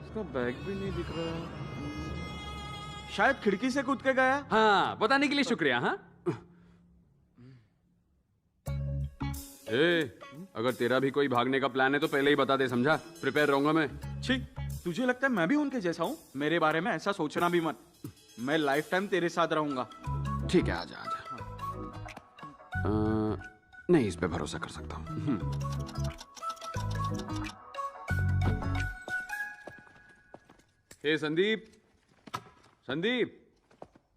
इसका बैग भी नहीं दिख रहा। शायद खिड़की से कूद के गया। हाँ, बताने के लिए शुक्रिया। हाँ, अगर तेरा भी कोई भागने का प्लान है तो पहले ही बता दे, समझा? प्रिपेयर रहूंगा मैं। छी, तुझे लगता है मैं भी उनके जैसा हूँ? मेरे बारे में ऐसा सोचना भी मत। मैं लाइफ टाइम तेरे साथ रहूंगा। ठीक है, आजा आजा। नहीं, इस पे भरोसा कर सकता हूँ। हे संदीप, संदीप,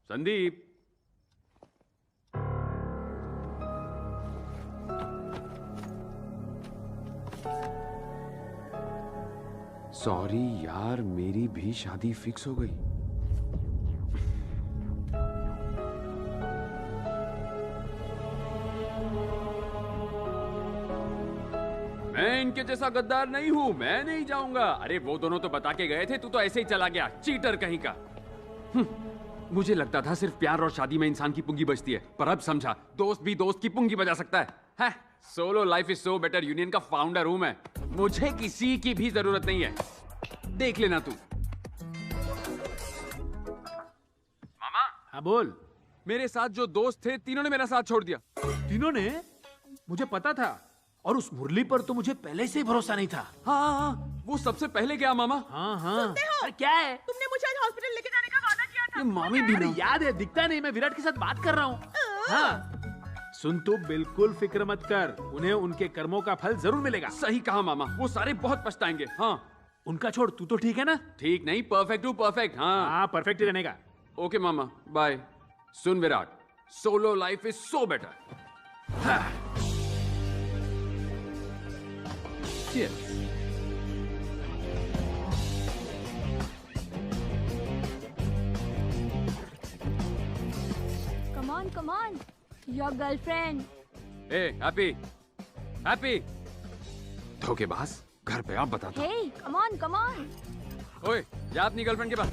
संदीप। सॉरी यार, मेरी भी शादी फिक्स हो गई। मैं इनके जैसा गद्दार नहीं हूं, मैं नहीं जाऊंगा। अरे वो दोनों तो बता के गए थे, तू तो ऐसे ही चला गया, चीटर कहीं का। मुझे लगता था सिर्फ प्यार और शादी में इंसान की पुंगी बजती है, पर अब समझा दोस्त भी दोस्त की पुंगी बजा सकता है। Solo life is so better union का फाउंडर हूं मैं, मुझे किसी की भी जरूरत नहीं है। देख लेना तू। मामा। हाँ बोल। मेरे साथ जो दोस्त थे तीनों ने मेरा साथ छोड़ दिया। तीनों ने? मुझे पता था, और उस मुरली पर तो मुझे पहले से ही भरोसा नहीं था। हाँ, वो सबसे पहले गया मामा। हाँ। सुनते हो? अरे क्या है? तुमने मुझे आज हॉस्पिटल लेके जाने का वादा किया था। ये मामी भी नहीं याद है? दिखता नहीं, मैं विराट के साथ बात कर रहा हूँ। हाँ। सुन, तू बिल्कुल फिक्र मत कर, उन्हें उनके कर्मों का फल जरूर मिलेगा। सही कहा मामा, वो सारे बहुत पछताएंगे। हाँ, उनका छोड़, तू तो ठीक है ना? ठीक नहीं, परफेक्ट हूँ, परफेक्ट। हाँ परफेक्ट ही रहने का। ओके मामा, बाय। सुन Virat, solo life is so better. Cheers. Come on, your girlfriend. Hey, happy. धोखेबाज, घर पे आप बताता। Hey, come on. ओए, जा अपनी गर्लफ्रेंड के पास।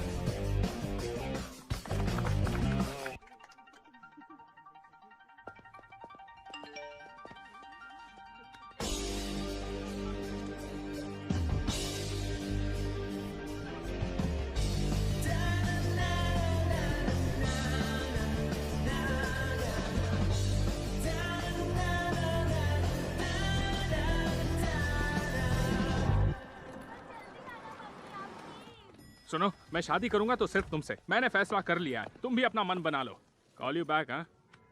सुनो, मैं शादी करूंगा तो सिर्फ तुमसे। मैंने फैसला कर लिया है, तुम भी अपना मन बना लो। Call you back. हाँ,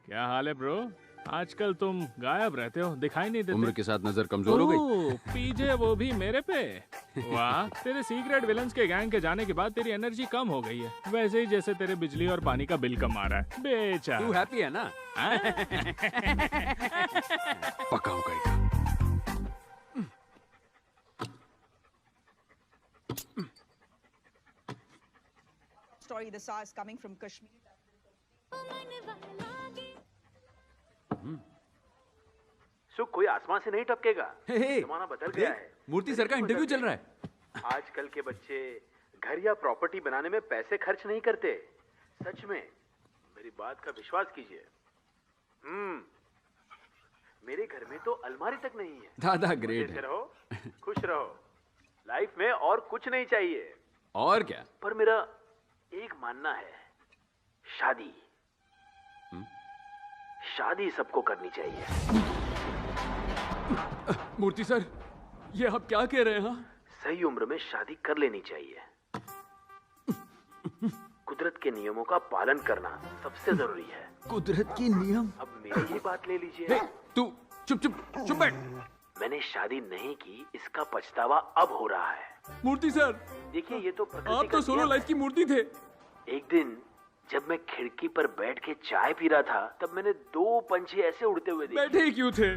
क्या हाल है ब्रो? आजकल तुम गायब रहते हो, दिखाई नहीं देते। उम्र के साथ नजर कमजोर हो गई। पीजे वो भी मेरे पे। वाह, तेरे सीक्रेट विलन्स के गैंग के जाने के बाद तेरी एनर्जी कम हो गई है, वैसे ही जैसे तेरे बिजली और पानी का बिल कम आ रहा है। बेचारा। तू हैप्पी है ना? पक्का हो गई। Story the saw is coming from Kashmir. सो कोई आसमान से नहीं टपकेगा। जमाना बदल गया है। मूर्ति सर का इंटरव्यू चल रहा है। आजकल के बच्चे घर या प्रॉपर्टी बनाने में पैसे खर्च नहीं करते। सच में, मेरी बात का विश्वास कीजिए। मेरे घर में तो अलमारी तक नहीं है। दादा ग्रेट रहो, खुश रहो। लाइफ में और कुछ नहीं चाहिए। और क्या? पर मेरा एक मानना है, शादी शादी सबको करनी चाहिए। मूर्ति सर, ये आप क्या कह रहे हैं? हाँ? सही उम्र में शादी कर लेनी चाहिए। कुदरत के नियमों का पालन करना सबसे जरूरी है। कुदरत के नियम? अब मेरी ही बात ले लीजिए। तू चुप चुप चुप बैठ। मैंने शादी नहीं की, इसका पछतावा अब हो रहा है। मूर्ति सर, देखिए ये तो प्रकृति आप तो का सोलो नियम। लाइफ की मूर्ति थे। एक दिन जब मैं खिड़की पर बैठ के चाय पी रहा था, तब मैंने 2 पंछी ऐसे उड़ते हुए देखे। बैठे ही क्यों थे?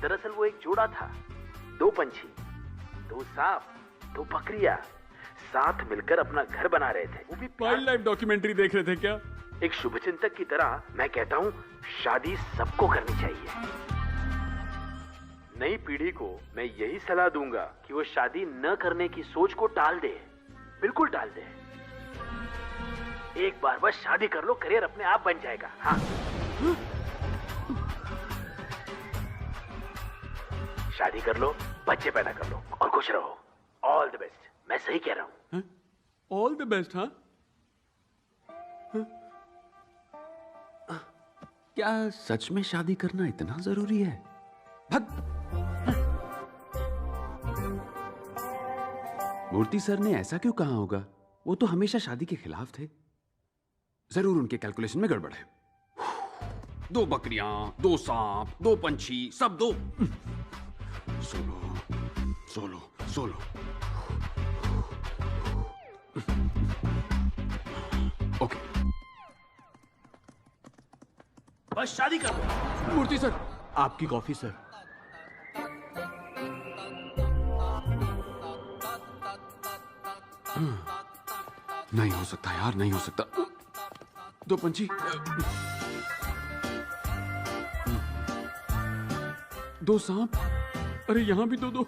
दरअसल वो एक जोड़ा था। 2 पंछी, 2 सांप, 2 बकरियां साथ मिलकर अपना घर बना रहे थे। वो भी वाइल्ड लाइफ डॉक्यूमेंट्री देख रहे थे क्या? एक शुभचिंतक की तरह मैं कहता हूँ, शादी सबको करनी चाहिए। नई पीढ़ी को मैं यही सलाह दूंगा कि वो शादी न करने की सोच को टाल दे, बिल्कुल टाल दे। एक बार बस शादी कर लो, करियर अपने आप बन जाएगा। हाँ, शादी कर लो, बच्चे पैदा कर लो और खुश रहो। All the best. मैं सही कह रहा हूँ। All the best. हाँ, क्या सच में शादी करना इतना जरूरी है? मूर्ति सर ने ऐसा क्यों कहा होगा? वो तो हमेशा शादी के खिलाफ थे। जरूर उनके कैलकुलेशन में गड़बड़ है। 2 बकरियां, 2 सांप, 2 पंछी, सब 2। Solo solo solo. ओके, बस शादी कर लो। मूर्ति सर, आपकी कॉफी सर। नहीं हो सकता यार, नहीं हो सकता। 2 पंछी, 2 सांप, अरे यहाँ भी 2-2।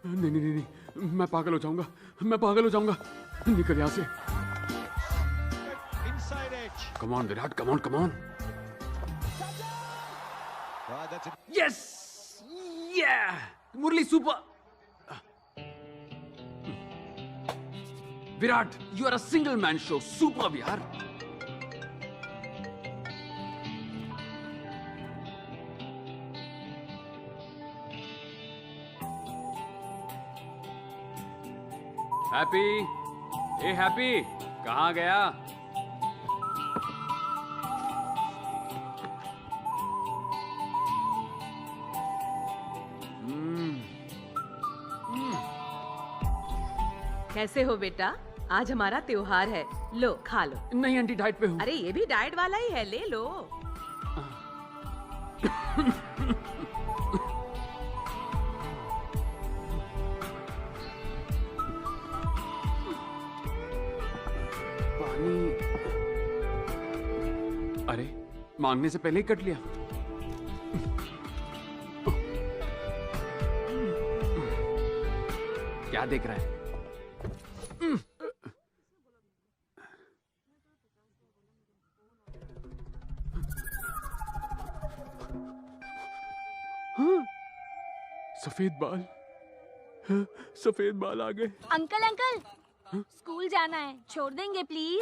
नहीं नहीं नहीं नहीं, मैं पागल हो जाऊंगा, मैं पागल हो जाऊंगा। निकल यहाँ से। Come on Virat, come on come on. Yes, या Murali super. Virat, you are a single man show. Super यार। हैप्पी, ए हैप्पी, कहाँ गया? कैसे हो बेटा? आज हमारा त्योहार है, लो खा लो। नहीं आंटी, डाइट पे हूँ। अरे ये भी डाइट वाला ही है, ले लो। पानी, अरे मांगने से पहले ही कट लिया। क्या देख रहा है? हाँ, सफेद बाल, हाँ, सफेद बाल आ गए। अंकल अंकल, स्कूल जाना है, छोड़ देंगे प्लीज?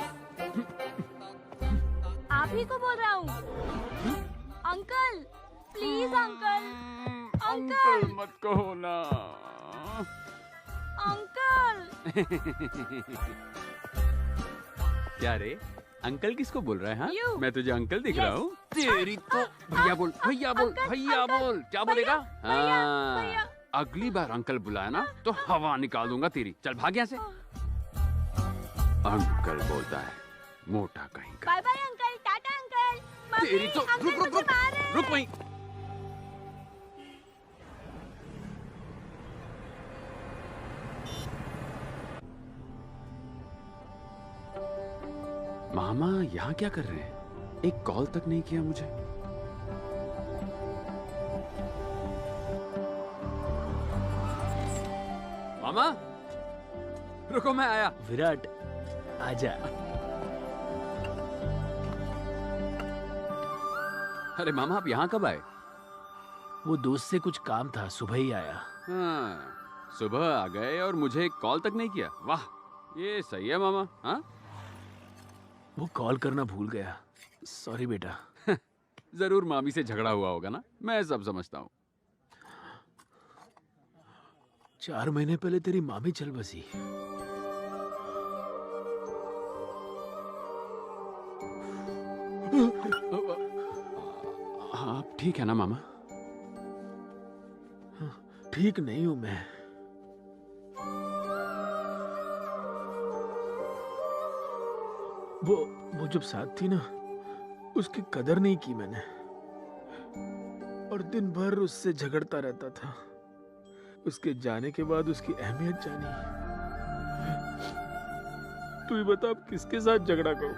आप ही को बोल रहा हूँ। अंकल प्लीज अंकल, अंकल मत कहो ना। अंकल। क्या रे, अंकल किसको बोल रहा है? हाँ, You. मैं तुझे अंकल दिख रहा हूँ? तेरी तो भैया बोल, भैया बोल, भैया बोल। क्या बोलेगा? हाँ, अगली बार अंकल बुलाया ना तो हवा निकाल दूंगा तेरी। चल भाग यहाँ से। अंकल बोलता है, मोटा कहीं का। Bye bye uncle, tata uncle. Mummy, तेरी तो अंकल रुक रुक मुझे रुक मार रहे हैं। रुक वहीं। मामा यहाँ क्या कर रहे हैं? एक कॉल तक नहीं किया मुझे। मामा रुको, मैं आया। विराट आजा। अरे मामा, आप यहाँ कब आए? वो दोस्त से कुछ काम था, सुबह ही आया। हाँ, सुबह आ गए और मुझे एक कॉल तक नहीं किया। वाह, ये सही है मामा। हाँ, वो कॉल करना भूल गया। सॉरी बेटा। जरूर मामी से झगड़ा हुआ होगा ना, मैं सब समझता हूँ। 4 महीने पहले तेरी मामी चल बसी। आप ठीक है ना मामा? ठीक नहीं हूं मैं। वो जब साथ थी ना, उसकी कदर नहीं की मैंने, और दिन भर उससे झगड़ता रहता था। उसके जाने के बाद उसकी अहमियत जानी। तू ही बता अब किसके साथ झगड़ा करूं?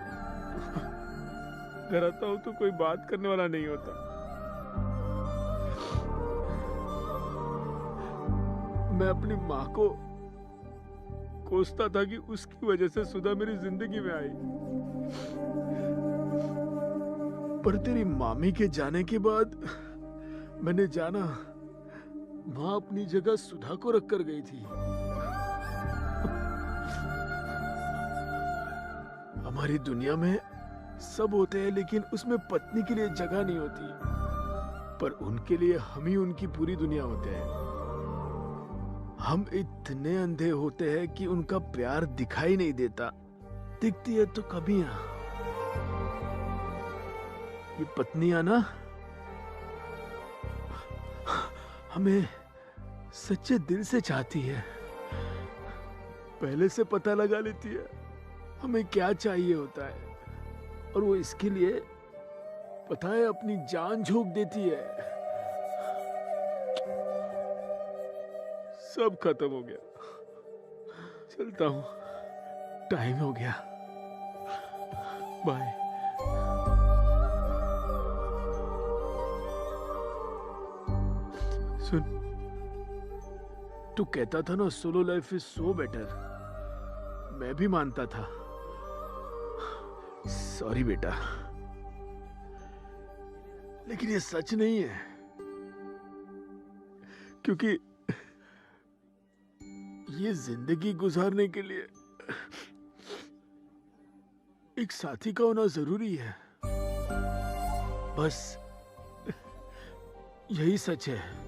घर आता हूं तो कोई बात करने वाला नहीं होता। मैं अपनी माँ को कोसता था कि उसकी वजह से सुधा मेरी जिंदगी में आई, पर तेरी मामी के जाने के बाद मैंने जाना माँ अपनी जगह सुधा को रख कर गई थी। हमारी दुनिया में सब होते हैं, लेकिन उसमें पत्नी के लिए जगह नहीं होती, पर उनके लिए हम ही उनकी पूरी दुनिया होते हैं। हम इतने अंधे होते हैं कि उनका प्यार दिखाई नहीं देता, दिखती है तो कमियां। ये पत्नियां ना हमें सच्चे दिल से चाहती है, पहले से पता लगा लेती है हमें क्या चाहिए होता है, और वो इसके लिए पता है अपनी जान झोंक देती है। सब खत्म हो गया, चलता हूं, टाइम हो गया, बाय। सुन, तू कहता था ना solo life is so better, मैं भी मानता था। सॉरी बेटा, लेकिन ये सच नहीं है, क्योंकि ये जिंदगी गुजारने के लिए एक साथी का होना जरूरी है, बस यही सच है।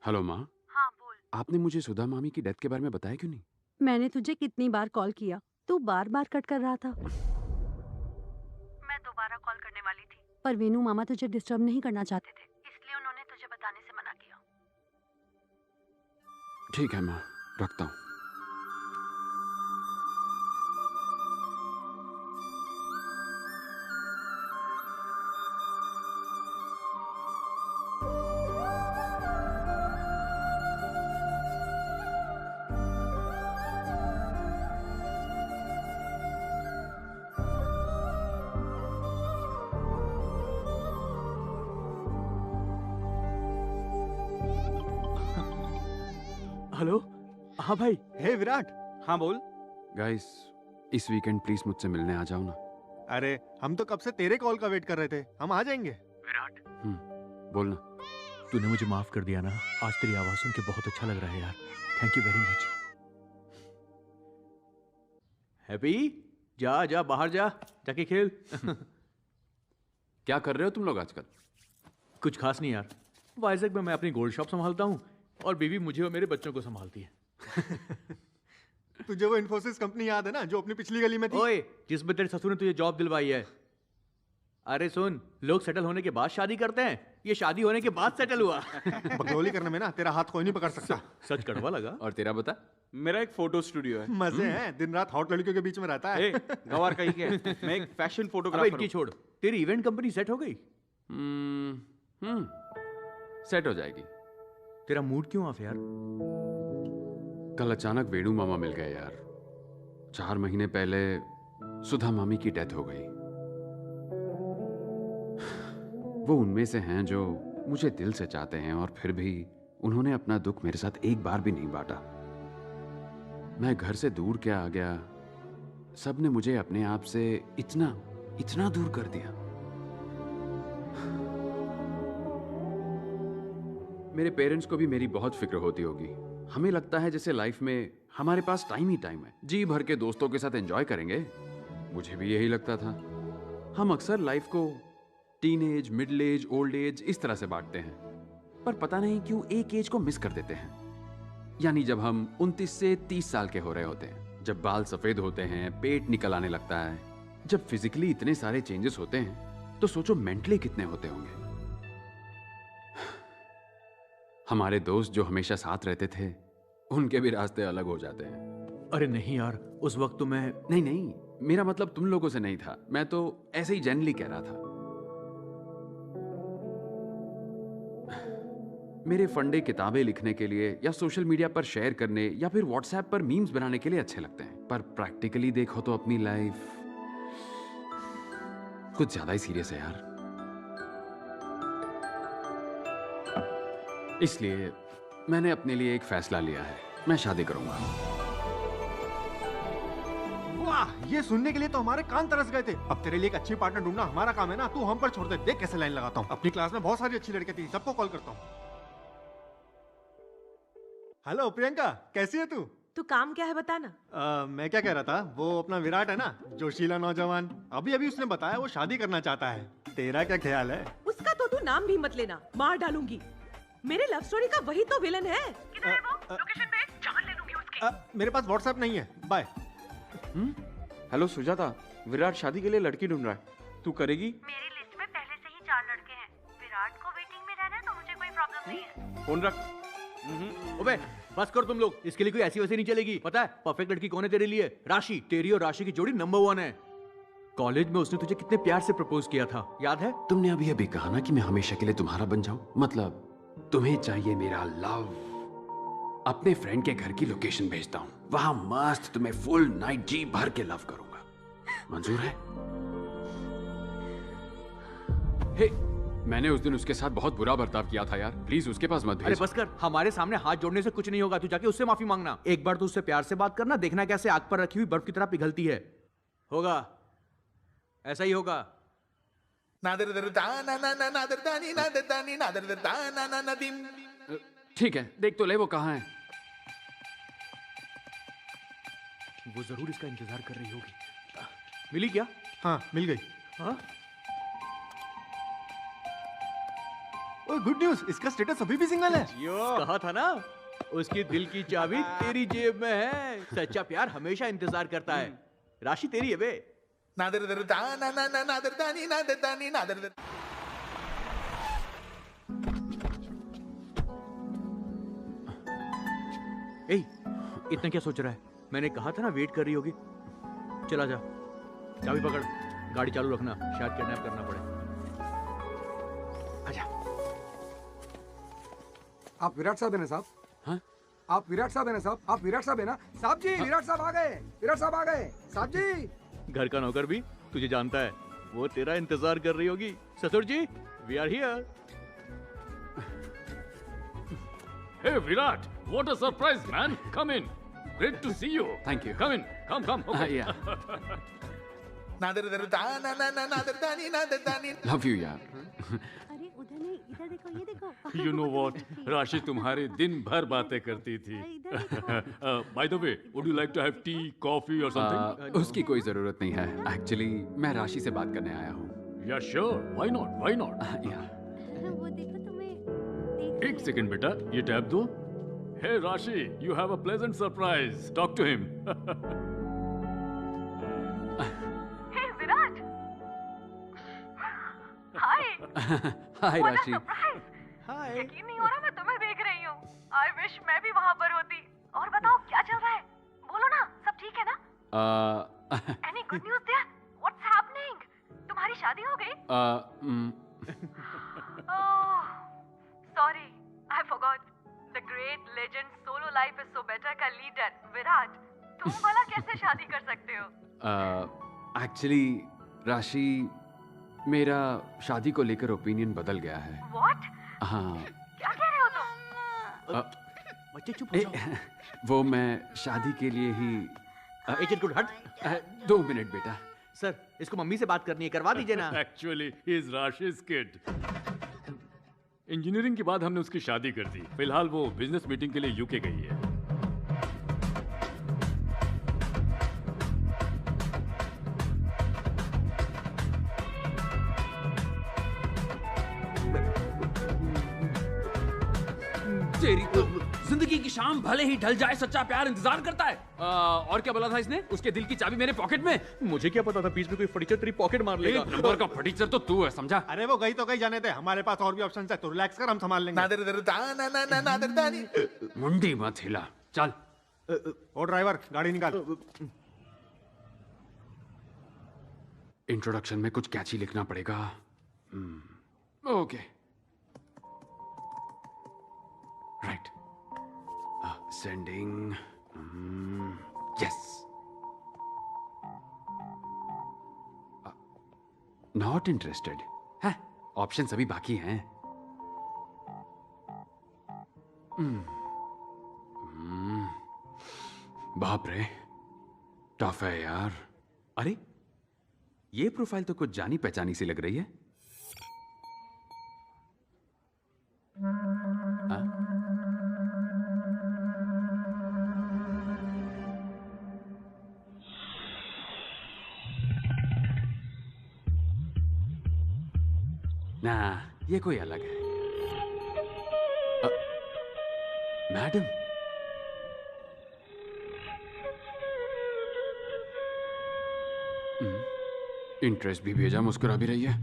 हेलो माँ। हाँ बोल। आपने मुझे सुधा मामी की डेथ के बारे में बताया क्यों नहीं? मैंने तुझे कितनी बार कॉल किया, तू बार बार कट कर रहा था। मैं दोबारा कॉल करने वाली थी, पर वेनू मामा तुझे डिस्टर्ब नहीं करना चाहते थे, इसलिए उन्होंने तुझे बताने से मना किया। ठीक है माँ, रखता हूँ। हेलो, हाँ भाई। हे विराट। हाँ बोल। गाइस, इस वीकेंड प्लीज मुझसे मिलने आ जाओ ना। अरे हम तो कब से तेरे कॉल का वेट कर रहे थे, हम आ जाएंगे। विराट, बोलना। तूने मुझे माफ कर दिया ना, आज तेरी आवाज सुन के बहुत अच्छा लग रहा है यार, thank you very much. Happy, जा जा बाहर जा, जाके खेल। क्या कर रहे हो तुम लोग आजकल? कुछ खास नहीं यार, वाइजैक में मैं अपनी गोल्ड शॉप संभालता हूँ और बीवी मुझे और मेरे बच्चों को संभालती है। तुझे वो इन्फोसिस कंपनी याद है ना, जो अपनी पिछली गली में थी? ओए, जिसमें तेरे ससुर ने तुझे जॉब दिलवाई है। अरे सुन, लोग सेटल होने के बाद शादी करते हैं, ये शादी होने के बाद सेटल हुआ। बकलोली करने में ना तेरा हाथ कोई नहीं पकड़ सकता। सच कड़वा लगा। और तेरा बता? मेरा एक फोटो स्टूडियो है। मजे हैं, दिन रात हॉट लड़कियों के बीच में रहता है। गवार कहीं के, मैं एक फैशन अबे फोटोग्राफर इनकी छोड़, तेरी इवेंट कंपनी सेट हो गई? सेट हो जाएगी। तेरा मूड क्यों ऑफ यार? कल अचानक वेणु मामा मिल गए यार। 4 महीने पहले सुधा मामी की डेथ हो गई। वो उनमें से हैं जो मुझे दिल से चाहते हैं और फिर भी उन्होंने अपना दुख मेरे साथ एक बार भी नहीं बांटा। मैं घर से दूर क्या आ गया, सबने मुझे अपने आप से इतना दूर कर दिया। मेरे पेरेंट्स को भी मेरी बहुत फिक्र होती होगी। हमें लगता है जैसे लाइफ में हमारे पास टाइम ही टाइम है, जी भर के दोस्तों के साथ एंजॉय करेंगे। मुझे भी यही लगता था। हम अक्सर लाइफ को teenage, middle age, old age इस तरह से बांटते हैं, पर पता नहीं क्यों एक एज को मिस कर देते हैं। यानी जब हम 29 से 30 साल के हो रहे होते हैं, जब बाल सफेद होते हैं, पेट निकल आने लगता है, जब फिजिकली इतने सारे चेंजेस होते हैं, तो सोचो मेंटली कितने होते होंगे। हमारे दोस्त जो हमेशा साथ रहते थे, उनके भी रास्ते अलग हो जाते हैं। अरे नहीं यार, उस वक्त तो मैं नहीं, मेरा मतलब तुम लोगों से नहीं था, मैं तो ऐसे ही जनरली कह रहा था। मेरे फंडे किताबें लिखने के लिए या सोशल मीडिया पर शेयर करने या फिर व्हाट्सएप पर मीम्स बनाने के लिए अच्छे लगते हैं, पर प्रैक्टिकली देखो तो अपनी लाइफ कुछ ज्यादा ही सीरियस है यार। इसलिए मैंने अपने लिए एक फैसला लिया है, मैं शादी करूंगा। वाह, ये सुनने के लिए तो हमारे कान तरस गए थे। अब तेरे लिए एक अच्छी पार्टनर ढूंढना हमारा काम है ना, तू हम पर छोड़ दे। देख कैसे लाइन लगाता हूँ। अपनी क्लास में बहुत सारी अच्छी लड़कियां थी, सबको कॉल करता हूँ। हेलो प्रियंका, कैसी है तू? तू काम क्या है बताना। मैं क्या कह रहा था, वो अपना विराट है ना, जोशीला नौजवान, अभी उसने बताया वो शादी करना चाहता है। तेरा क्या ख्याल है? उसका तो तू नाम भी मत लेना, मार डालूंगी। मेरे लव स्टोरी का वही तो विलन है। किधर है वो? लोकेशन भेज, जान ले लूंगी उसकी। मेरे पास व्हाट्सएप नहीं है, बाय। हेलो सुजाता, विराट शादी के लिए लड़की ढूंढ रहा है, तू करेगी? मेरी लिस्ट में पहले से ही 4 लड़के हैं। विराट को वेटिंग में रहना है तो मुझे कोई प्रॉब्लम नहीं है। फोन रख। ओबे बस कर तुम लोग, इसके लिए कोई ऐसी वैसी नहीं चलेगी। पता है परफेक्ट लड़की कौन है तेरे लिए? राशि। तेरी और राशि की जोड़ी नंबर 1 है। कॉलेज में उसने तुझे कितने प्यार से प्रपोज किया था, याद है? तुमने अभी कहा ना कि मैं हमेशा के लिए तुम्हारा बन जाऊं, मतलब तुम्हें चाहिए मेरा लव। अपने फ्रेंड के घर की लोकेशन भेजता हूं, वहां मस्त तुम्हें फुल नाइट जी भर के लव करूंगा। मंजूर है? हे, मैंने उस दिन उसके साथ बहुत बुरा बर्ताव किया था यार, प्लीज उसके पास मत भेज। अरे बस कर, हमारे सामने हाथ जोड़ने से कुछ नहीं होगा। तू जाके उससे माफी मांगना। एक बार तू उससे प्यार से बात करना, देखना कैसे आग पर रखी हुई बर्फ की तरह पिघलती है। होगा, ऐसा ही होगा। ठीक है, देख तो ले वो कहाँ है। वो जरूर इसका इंतजार कर रही होगी। मिली क्या? हाँ मिल गई। हाँ? गुड न्यूज, इसका स्टेटस अभी भी सिंगल है। कहा था ना, उसकी दिल की चाबी तेरी जेब में है। सच्चा प्यार हमेशा इंतजार करता है। राशि तेरी है बे। ए, इतना क्या सोच रहा है? मैंने कहा था ना वेट कर रही होगी। चला जा, चाबी पकड़, गाड़ी चालू रखना, शायद किडनैप करना पड़े। आजा। आप विराट साहब है ना साहब? हाँ? आप विराट साहब है ना साहब? आप विराट साहब है ना? साहब जी, विराट साहब आ गए। विराट साहब आ गए। साहब जी। घर का नौकर भी तुझे जानता है, वो तेरा इंतजार कर रही होगी। ससुर जी, we are here. Hey Virat, what a surprise, man! Come in. Great to see you. Thank you. Come in. Come. Okay. Yeah. Love you यार। अरे उधर नहीं, इधर देखो, ये देखो। You know what? राशि तुम्हारी दिन भर बातें करती थी। By the way, would you like to have tea, coffee or something? उसकी कोई जरूरत नहीं है। Actually, मैं राशि से बात करने आया हूँ। Yeah, sure. Why not? Why not? Yeah. वो देखो तुम्हें। एक सेकंड बेटा, ये टैब दो। Hey Rashi, you have a pleasant surprise. Talk to him. Hey Virat. Hi. Hi What a राशि। surprise. Hi. यकीन नहीं हो रहा मैं तुम्हें देख रही हूँ। I wish मैं भी वहाँ पर होती। और बताओ क्या चल रहा है? बोलो ना, सब ठीक है ना? Any good news there? What's happening? तुम्हारी शादी हो गई? Oh, sorry, I forgot. The great legend Solo Life is So Better का लीडर विराट, तुम भला कैसे शादी कर सकते हो? एक्चुअली राशि, मेरा शादी को लेकर ओपिनियन बदल गया है। What? हाँ क्या कह रहे हो तुम? बच्चे चुप हो जाओ। वो मैं शादी के लिए ही एजेंट गुड हट। 2 मिनट बेटा। सर, इसको मम्मी से बात करनी है, करवा दीजिए ना। Actually he is Rashi's kid. Engineering के बाद हमने उसकी शादी कर दी। फिलहाल वो बिजनेस मीटिंग के लिए यूके गई है। तेरी तो जिंदगी की शाम भले ही ढल जाए, सच्चा प्यार इंतजार करता है। और क्या बोला था इसने? उसके दिल की चाबी मेरे पॉकेट में। मुझे क्या पता था बीच में कोई फटीचर तेरी पॉकेट मार लेगा। एक नंबर का फटीचर तो तू है, समझा? अरे वो गई तो गई, जाने दे, हमारे पास और भी ऑप्शन है, तो रिलैक्स कर, हम संभाल लेंगे। मुंडी मत हिला, चल। ओ ड्राइवर, गाड़ी निकाल। इंट्रोडक्शन में कुछ कैची लिखना पड़ेगा। Okay, right. Sending. Yes. Not interested है। ऑप्शन अभी बाकी हैं। बाप रे, टफ है यार। अरे ये प्रोफाइल तो कुछ जानी पहचानी सी लग रही है। ना, ये कोई अलग है। मैडम, इंटरेस्ट भी भेजा, मुस्कुरा भी रही है।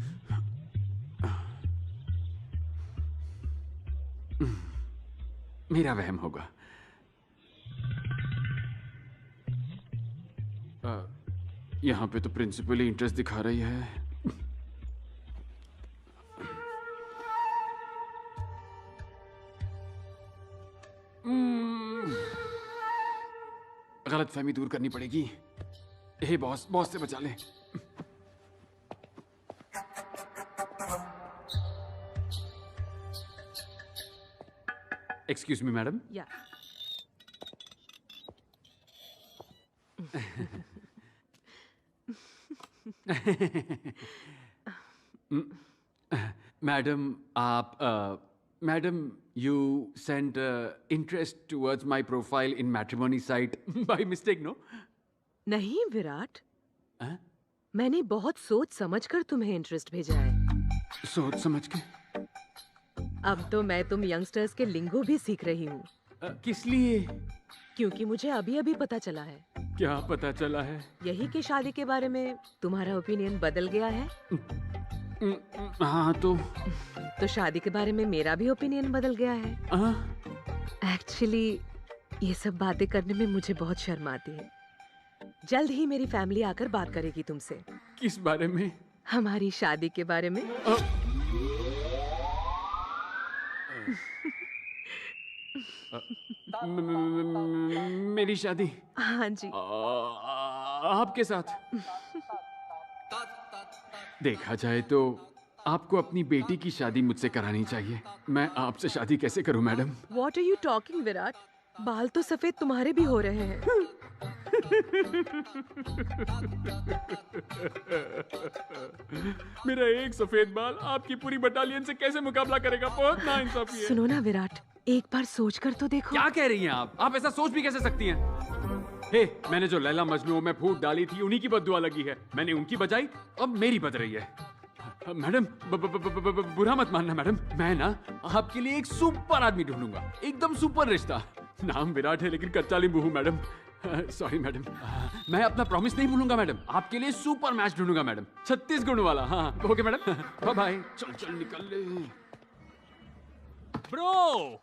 मेरा वहम होगा। यहां पे तो प्रिंसिपल ही इंटरेस्ट दिखा रही है। गलतफहमी दूर करनी पड़ेगी। हे बॉस, बॉस से बचा ले। Excuse me madam. या मैडम, आप madam, you sent interest towards my profile in matrimony site by mistake, no? नहीं विराट, मैंने बहुत सोच समझकर तुम्हें इंटरेस्ट भेजा है। सोच समझ के? अब तो मैं तुम यंगस्टर्स के लिंगो भी सीख रही हूँ। किस लिए? क्योंकि मुझे अभी अभी पता चला है। क्या पता चला है? यही कि शादी के बारे में तुम्हारा ओपिनियन बदल गया है। हाँ तो शादी के बारे में मेरा भी ओपिनियन बदल गया है। एक्चुअली ये सब बातें करने में मुझे बहुत शर्म आती है। जल्द ही मेरी फैमिली आकर बात करेगी तुमसे। किस बारे में? हमारी शादी के बारे में। मेरी शादी? हाँ जी। आपके साथ? देखा जाए तो आपको अपनी बेटी की शादी मुझसे करानी चाहिए। मैं आपसे शादी कैसे करूं madam? What are you talking, Virat? बाल तो सफेद तुम्हारे भी हो रहे हैं। मेरा एक सफेद बाल आपकी पूरी बटालियन से कैसे मुकाबला करेगा? बहुत नाइंसाफी है। सुनो ना विराट, एक बार सोच कर तो देखो। क्या कह रही हैं आप? आप ऐसा सोच भी कैसे सकती हैं? हे, मैंने जो लैला मजनू में फूट डाली थी, उन्हीं की बद्दुआ लगी है। मैंने उनकी बजाई, अब मेरी बज रही है। मैडम, बुरा मत मानना मैडम, मैं ना आपके लिए एक सुपर आदमी ढूंढूंगा, एकदम सुपर रिश्ता। नाम विराट है लेकिन कच्चा नींबू हूँ मैडम। सॉरी मैडम, मैं अपना प्रॉमिस नहीं भूलूंगा मैडम। आपके लिए सुपर मैच ढूंढूंगा मैडम, 36 गुण वाला। हाँ ओके मैडम, बाय बाय। चल चल निकल ले। ब्रो,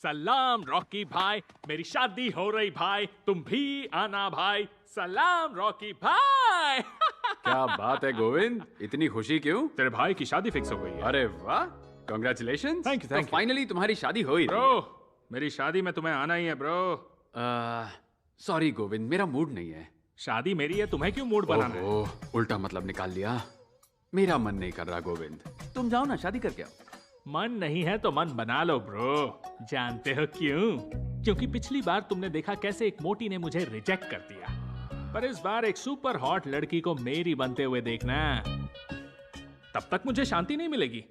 सलाम रॉकी भाई, मेरी शादी हो रही भाई, तुम भी आना भाई। सलाम रॉकी भाई। क्या बात है गोविंद, इतनी खुशी क्यों? तेरे भाई की शादी फिक्स हो गई है। अरे वाह, congratulations. Thank you, thank you. Finally तुम्हारी शादी हो ही ब्रो, मेरी शादी में तुम्हें आना ही है ब्रो। सॉरी गोविंद, मेरा मूड नहीं है। शादी मेरी है, तुम्हें क्यों मूड बनाना है? उल्टा मतलब निकाल लिया। मेरा मन नहीं कर रहा गोविंद, तुम जाओ ना, शादी करके आओ। मन नहीं है तो मन बना लो ब्रो। जानते हो क्यों? क्योंकि पिछली बार तुमने देखा कैसे एक मोटी ने मुझे रिजेक्ट कर दिया, पर इस बार एक सुपर हॉट लड़की को मेरी बनते हुए देखना, तब तक मुझे शांति नहीं मिलेगी।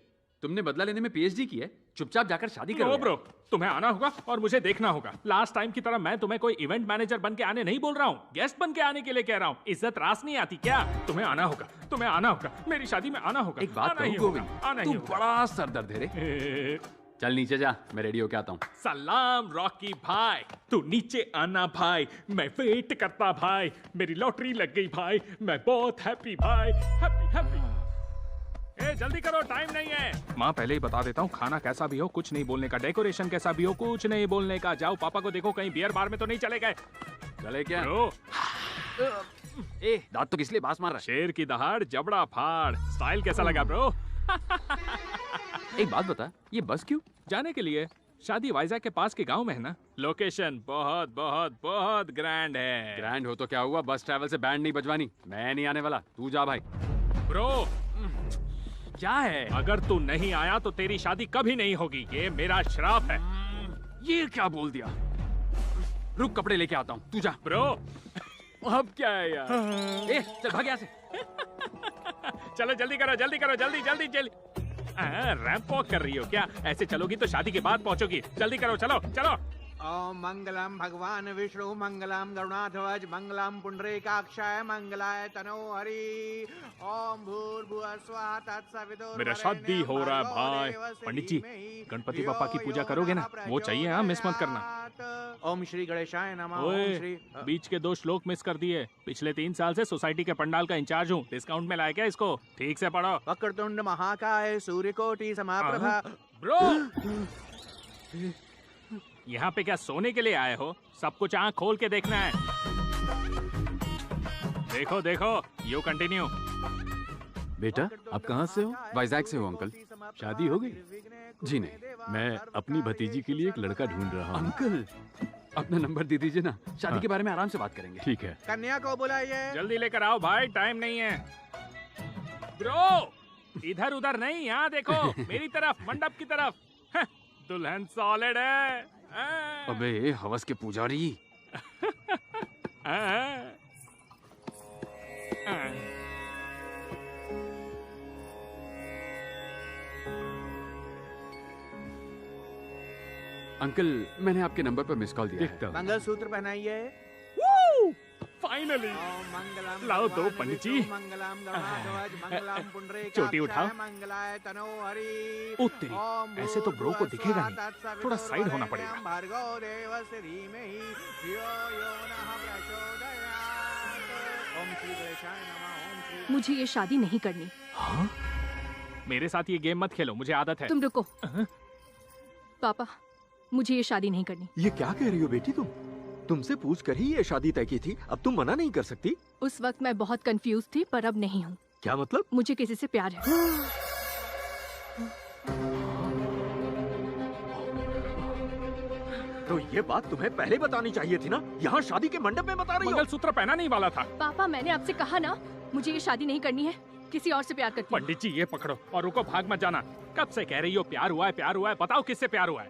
तुमने बदला लेने में पीएचडी की है, चुपचाप जाकर शादी करो। ब्रो, तुम्हें आना होगा और मुझे देखना होगा। लास्ट टाइम की तरह मैं तुम्हें कोई इवेंट मैनेजर बन के आने नहीं बोल रहा हूँ, गेस्ट बन के आने के लिए कह रहा हूँ। इज्जत रास नहीं आती क्या? तुम्हें आना होगा, तुम्हें आना होगा, मेरी शादी में आना होगा। एक बात कहूं गोविंद, तू बड़ा सरदर्द है रे। चल नीचे जा, मैं रेडी होके आता हूँ। सलाम रॉकी भाई, तू नीचे आना भाई, मैं वेट करता भाई। मेरी लॉटरी लग गई भाई, मैं बहुत हैप्पी भाई, हैप्पी हैप्पी। ए, जल्दी करो, टाइम नहीं है। माँ पहले ही बता देता हूँ, खाना कैसा भी हो कुछ नहीं बोलने का, डेकोरेशन कैसा भी हो कुछ नहीं बोलने का। जाओ पापा को देखो कहीं बियर बार में तो नहीं चले गए। चले क्या? ए, दांत तो किस लिए बास मार रहा है? शेर की दहाड़ जबड़ा फाड़। स्टाइल कैसा लगा ब्रो? एक बात बता, ये बस क्यों? जाने के लिए। शादी वाइजैक के पास के गांव में है ना। लोकेशन बहुत बहुत बहुत ग्रैंड है। ग्रैंड हो तो क्या हुआ, बस ट्रैवल से बैंड नहीं बजवानी। मैं नहीं आने वाला, तू जा भाई। ब्रो क्या है? अगर तू नहीं आया तो तेरी शादी कभी नहीं होगी, ये मेरा श्राप है। ये क्या बोल दिया? रुक, कपड़े लेके आता हूँ, तू जा। ब्रो अब क्या है यार? ए, चल भाग यहाँ से। चलो जल्दी करो, जल्दी करो, जल्दी जल्दी जल्दी। रैंप वॉक कर रही हो क्या? ऐसे चलोगी तो शादी के बाद पहुंचोगी। जल्दी करो, चलो चलो। ओम मंगलम भगवान विष्णु मंगलम गरुणाध्वज मंगलम पुंडरीकाक्षाय मंगलाय तनो हरि। ओम भूर्भुवः स्वः तत्सवितुर्वरेण्यं मेरा शादी हो रहा है भाई। पंडित जी, गणपति पापा की पूजा करोगे ना? वो चाहिए, हाँ, मिस मत करना। ओम श्री गणेशाय नमः। ओए, ओम श्री। बीच के 2 श्लोक मिस कर दिए। पिछले 3 साल से सोसाइटी के पंडाल का इंचार्ज हूँ, डिस्काउंट में लाया क्या इसको? ठीक से पढ़ो। वक्रतुंड महाकाय सूर्यकोटि समप्रभा। ब्रो यहाँ पे क्या सोने के लिए आए हो? सब कुछ आँख खोल के देखना है। देखो देखो, यू कंटिन्यू। बेटा, आप कहाँ से हो? वाइजैक से हो अंकल। शादी हो गई? जी नहीं। मैं अपनी भतीजी के लिए एक लड़का ढूंढ रहा हूँ। अंकल, अपना नंबर दे दीजिए ना, शादी के बारे में आराम से बात करेंगे। ठीक है। कन्या को बुलाइए। जल्दी लेकर आओ भाई, टाइम नहीं है। ब्रो इधर उधर नहीं, यहाँ देखो मेरी तरफ, मंडप की तरफ। दुल्हन सॉलिड है। अबे हवस के पुजारी। अंकल, मैंने आपके नंबर पर मिस कॉल दिया है। मंगलसूत्र पहनाइए। फाइनली लाओ दो पंडित जी। चोटी उठाओ। ओ तेरी, ऐसे तो ब्रो को दिखेगा नहीं, थोड़ा साइड होना पड़ेगा। मुझे ये शादी नहीं करनी। हाँ? मेरे साथ ये गेम मत खेलो, मुझे आदत है। तुम रुको। पापा, मुझे ये शादी नहीं करनी। ये क्या कह रही हो बेटी तुम? तुमसे पूछ कर ही ये शादी तय की थी, अब तुम मना नहीं कर सकती। उस वक्त मैं बहुत कंफ्यूज थी, पर अब नहीं हूँ। क्या मतलब? मुझे किसी से प्यार है। तो ये बात तुम्हें पहले बतानी चाहिए थी ना, यहाँ शादी के मंडप में बता रही हो। मंगलसूत्र पहना नहीं वाला था। पापा, मैंने आपसे कहा ना, मुझे ये शादी नहीं करनी है, किसी और से प्यार करती हूँ। पंडित जी ये पकड़ो और रुको, भाग मत जाना। कब से कह रही हो प्यार हुआ है, प्यार हुआ है? बताओ किससे प्यार हुआ है?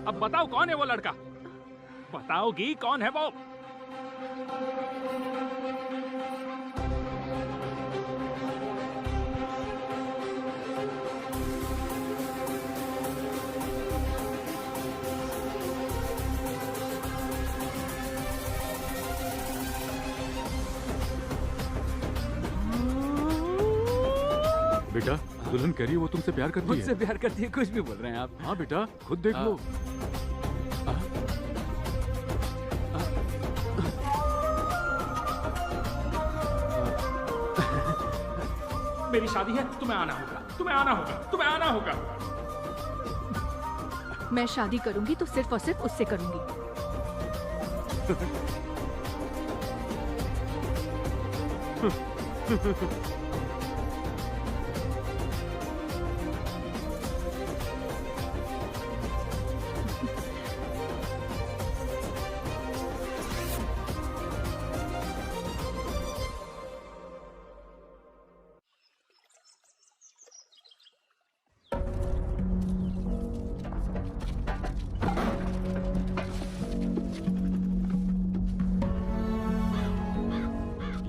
अब बताओ कौन है वो लड़का? बताओगी कौन है वो? बेटा, दुल्हन कह रही है वो तुमसे प्यार करती है। मुझसे प्यार करती है? कुछ भी बोल रहे हैं आप। हाँ बेटा, खुद देख लो। मेरी शादी है, तुम्हें आना होगा, तुम्हें आना होगा, तुम्हें आना होगा। मैं शादी करूंगी तो सिर्फ और सिर्फ उससे करूंगी।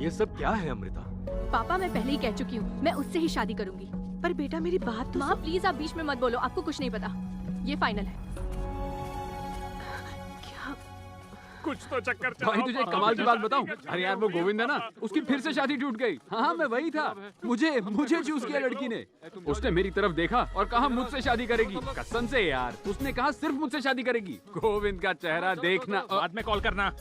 ये सब क्या है अमृता? पापा मैं पहले ही कह चुकी हूँ, मैं उससे ही शादी करूंगी। पर बेटा मेरी बात तो माँ प्लीज आप बीच में मत बोलो, आपको कुछ नहीं पता। ये फाइनल है। कुछ तो चक्कर चलाओ। भाई तुझे एक कमाल की बात बताऊं? अरे यार वो गोविंद है ना, उसकी फिर से शादी टूट गई। हाँ मैं वही था, मुझे चूज किया लड़की ने। उसने मेरी तरफ देखा और कहा मुझसे शादी करेगी। कसम से यार, उसने कहा सिर्फ मुझसे शादी करेगी। गोविंद का चेहरा देखना। बाद में कॉल करना।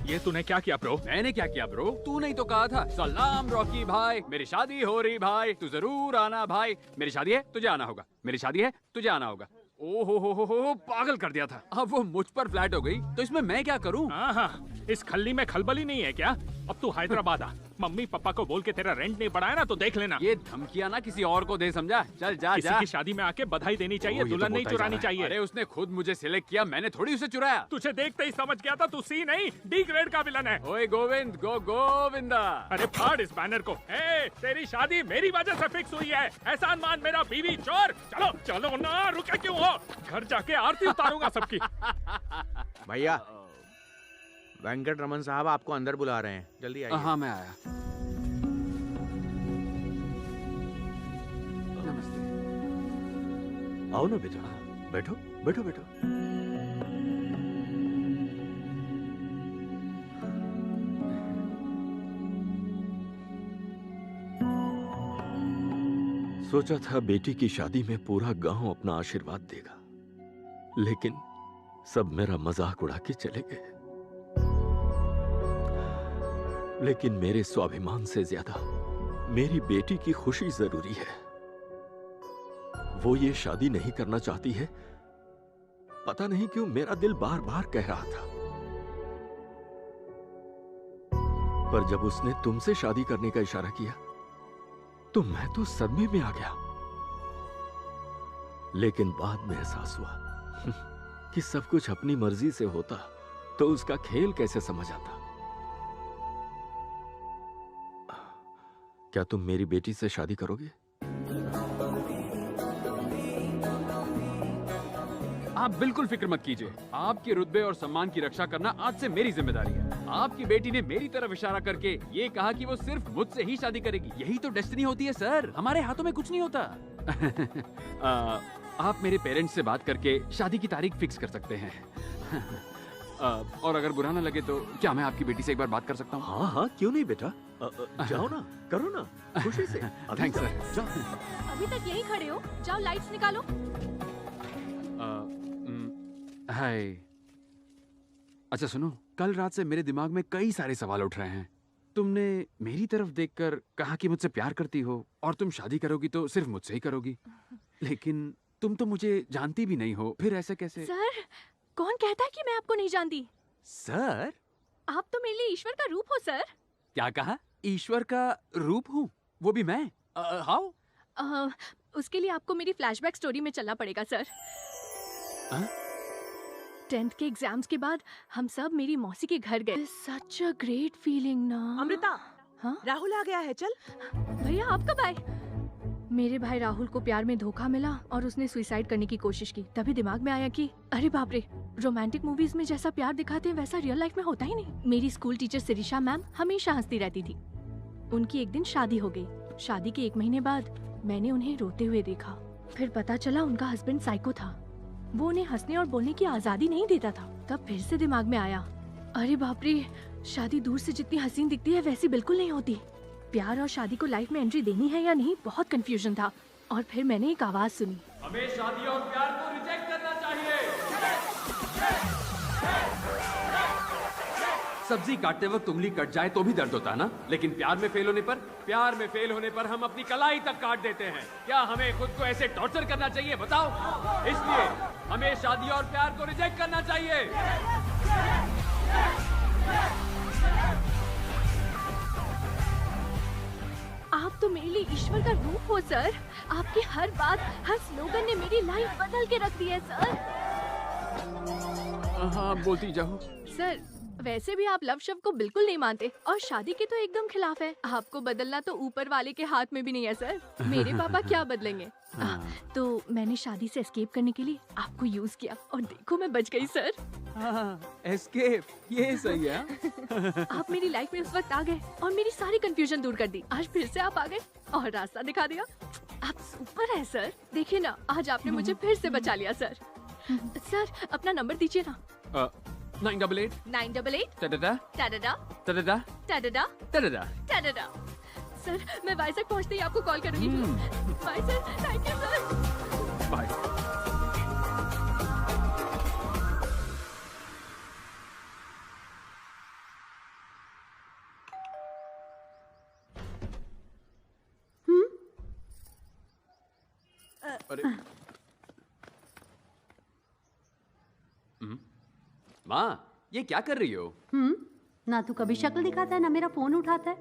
ये तूने क्या किया ब्रो? मैंने क्या किया ब्रो? तू नहीं तो कहा था सलाम रॉकी भाई, मेरी शादी हो रही भाई, तू जरूर आना भाई। मेरी शादी है तुझे आना होगा, मेरी शादी है तुझे आना होगा। ओहो पागल कर दिया था। अब वो मुझ पर फ्लैट हो गई तो इसमें मैं क्या करूं? हाँ, इस खल्ली में खलबली नहीं है क्या? अब तू हैदराबाद आ, मम्मी पापा को बोल के तेरा रेंट नहीं बढ़ाया ना तो देख लेना। ये धमकियां ना किसी और को दे, समझा? चल जा किसी जा। की शादी में आके बधाई देनी चाहिए, दुल्हन नहीं चुरानी चाहिए। अरे उसने खुद मुझे सिलेक्ट किया, मैंने थोड़ी उसे चुराया। तुझे देखते ही समझ गया था तू सी नहीं डी ग्रेड का विलन है। ओए गोविंद गोविंदा। अरे फाड़ इस बैनर को। तेरी शादी मेरी वजह से फिक्स हुई है। एहसान मान मेरा बीवी चोर। चलो चलो ना, रुके क्यों हो? घर जाके आरती उतारूंगा सबकी। भैया वेंकट रमन साहब आपको अंदर बुला रहे हैं, जल्दी आइए। हाँ मैं आया। नमस्ते। आओ ना बेटा, बैठो बैठो बैठो। सोचा था बेटी की शादी में पूरा गांव अपना आशीर्वाद देगा, लेकिन सब मेरा मजाक उड़ा के चले गए। लेकिन मेरे स्वाभिमान से ज्यादा मेरी बेटी की खुशी जरूरी है। वो ये शादी नहीं करना चाहती है, पता नहीं क्यों मेरा दिल बार बार कह रहा था। पर जब उसने तुमसे शादी करने का इशारा किया तो मैं तो सदमे में आ गया। लेकिन बाद में एहसास हुआ कि सब कुछ अपनी मर्जी से होता तो उसका खेल कैसे समझ आता। क्या तुम मेरी बेटी से शादी करोगे? आप बिल्कुल फिक्र मत कीजिए, आपके रुतबे और सम्मान की रक्षा करना आज से मेरी जिम्मेदारी है। आपकी बेटी ने मेरी तरफ इशारा करके ये कहा कि वो सिर्फ मुझसे ही शादी करेगी। यही तो डेस्टिनी होती है सर, हमारे हाथों में कुछ नहीं होता। आप मेरे पेरेंट्स से बात करके शादी की तारीख फिक्स कर सकते हैं। और अगर बुरा ना लगे तो क्या मैं आपकी बेटी से एक बार बात कर सकता हूँ? हाँ हाँ क्यों नहीं बेटा, जाओ ना, करो ना खुशी से। Thanks sir. जाओ। अभी तक यहीं खड़े हो, जाओ लाइट्स निकालो। हाय। अच्छा सुनो, कल रात से मेरे दिमाग में कई सारे सवाल उठ रहे हैं। तुमने मेरी तरफ देखकर कहा कि मुझसे प्यार करती हो और तुम शादी करोगी तो सिर्फ मुझसे ही करोगी, लेकिन तुम तो मुझे जानती भी नहीं हो, फिर ऐसे कैसे? सर कौन कहता है कि मैं आपको नहीं जानती? सर आप तो मेरे लिए ईश्वर का रूप हो सर। क्या कहा? ईश्वर का रूप हूँ? वो भी मैं? हाउ? उसके लिए आपको मेरी फ्लैशबैक स्टोरी में चलना पड़ेगा सर। 10th के एग्जाम्स के बाद हम सब मेरी मौसी के घर गए। सच अ ग्रेट फीलिंग ना। अमृता, हाँ राहुल आ गया है, चल। भैया आप कब आए? मेरे भाई राहुल को प्यार में धोखा मिला और उसने सुसाइड करने की कोशिश की। तभी दिमाग में आया कि अरे बाप रे, रोमांटिक मूवीज में जैसा प्यार दिखाते हैं वैसा रियल लाइफ में होता ही नहीं। मेरी स्कूल टीचर शिरीषा मैम हमेशा हंसती रहती थी। उनकी एक दिन शादी हो गई। शादी के 1 महीने बाद मैंने उन्हें रोते हुए देखा। फिर पता चला उनका हस्बैंड साइको था। वो उन्हें हंसने और बोलने की आजादी नहीं देता था। तब फिर से दिमाग में आया, अरे बाप रे, शादी दूर से जितनी हसीन दिखती है वैसी बिल्कुल नहीं होती। प्यार और शादी को लाइफ में एंट्री देनी है या नहीं, बहुत कंफ्यूजन था। और फिर मैंने एक आवाज सुनी, हमें शादी और प्यार को रिजेक्ट करना चाहिए। सब्जी काटते वक्त उंगली कट जाए तो भी दर्द होता है ना, लेकिन प्यार में फेल होने पर हम अपनी कलाई तक काट देते हैं। क्या हमें खुद को ऐसे टॉर्चर करना चाहिए बताओ? इसलिए हमें शादी और प्यार को रिजेक्ट करना चाहिए। आप तो मेरे लिए ईश्वर का रूप हो सर। आपकी हर बात, हर स्लोगन ने मेरी लाइफ बदल के रख दी है सर। हाँ बोलती जाओ। सर वैसे भी आप लव शब्द को बिल्कुल नहीं मानते और शादी के तो एकदम खिलाफ है। आपको बदलना तो ऊपर वाले के हाथ में भी नहीं है सर। मेरे पापा क्या बदलेंगे? तो मैंने शादी से एस्केप करने के लिए आपको यूज किया और देखो मैं बच गई सर। एस्केप, ये सही है। आप मेरी लाइफ में उस वक्त आ गए और मेरी सारी कंफ्यूजन दूर कर दी। आज फिर से आप आ गए और रास्ता दिखा दिया। आप सुपर है सर। देखिए ना, आज आपने मुझे फिर से बचा लिया सर। सर अपना नंबर दीजिए ना। 988 988 टडडा टाडा टडडा टाडा टडडा। टाडा। सर मैं वाइजैक पहुंचते ही आपको कॉल करूंगी। Bye sir, thank you sir. Bye. अरे माँ, ये क्या कर रही हो? ना तू कभी शक्ल दिखाता है ना मेरा फोन उठाता है,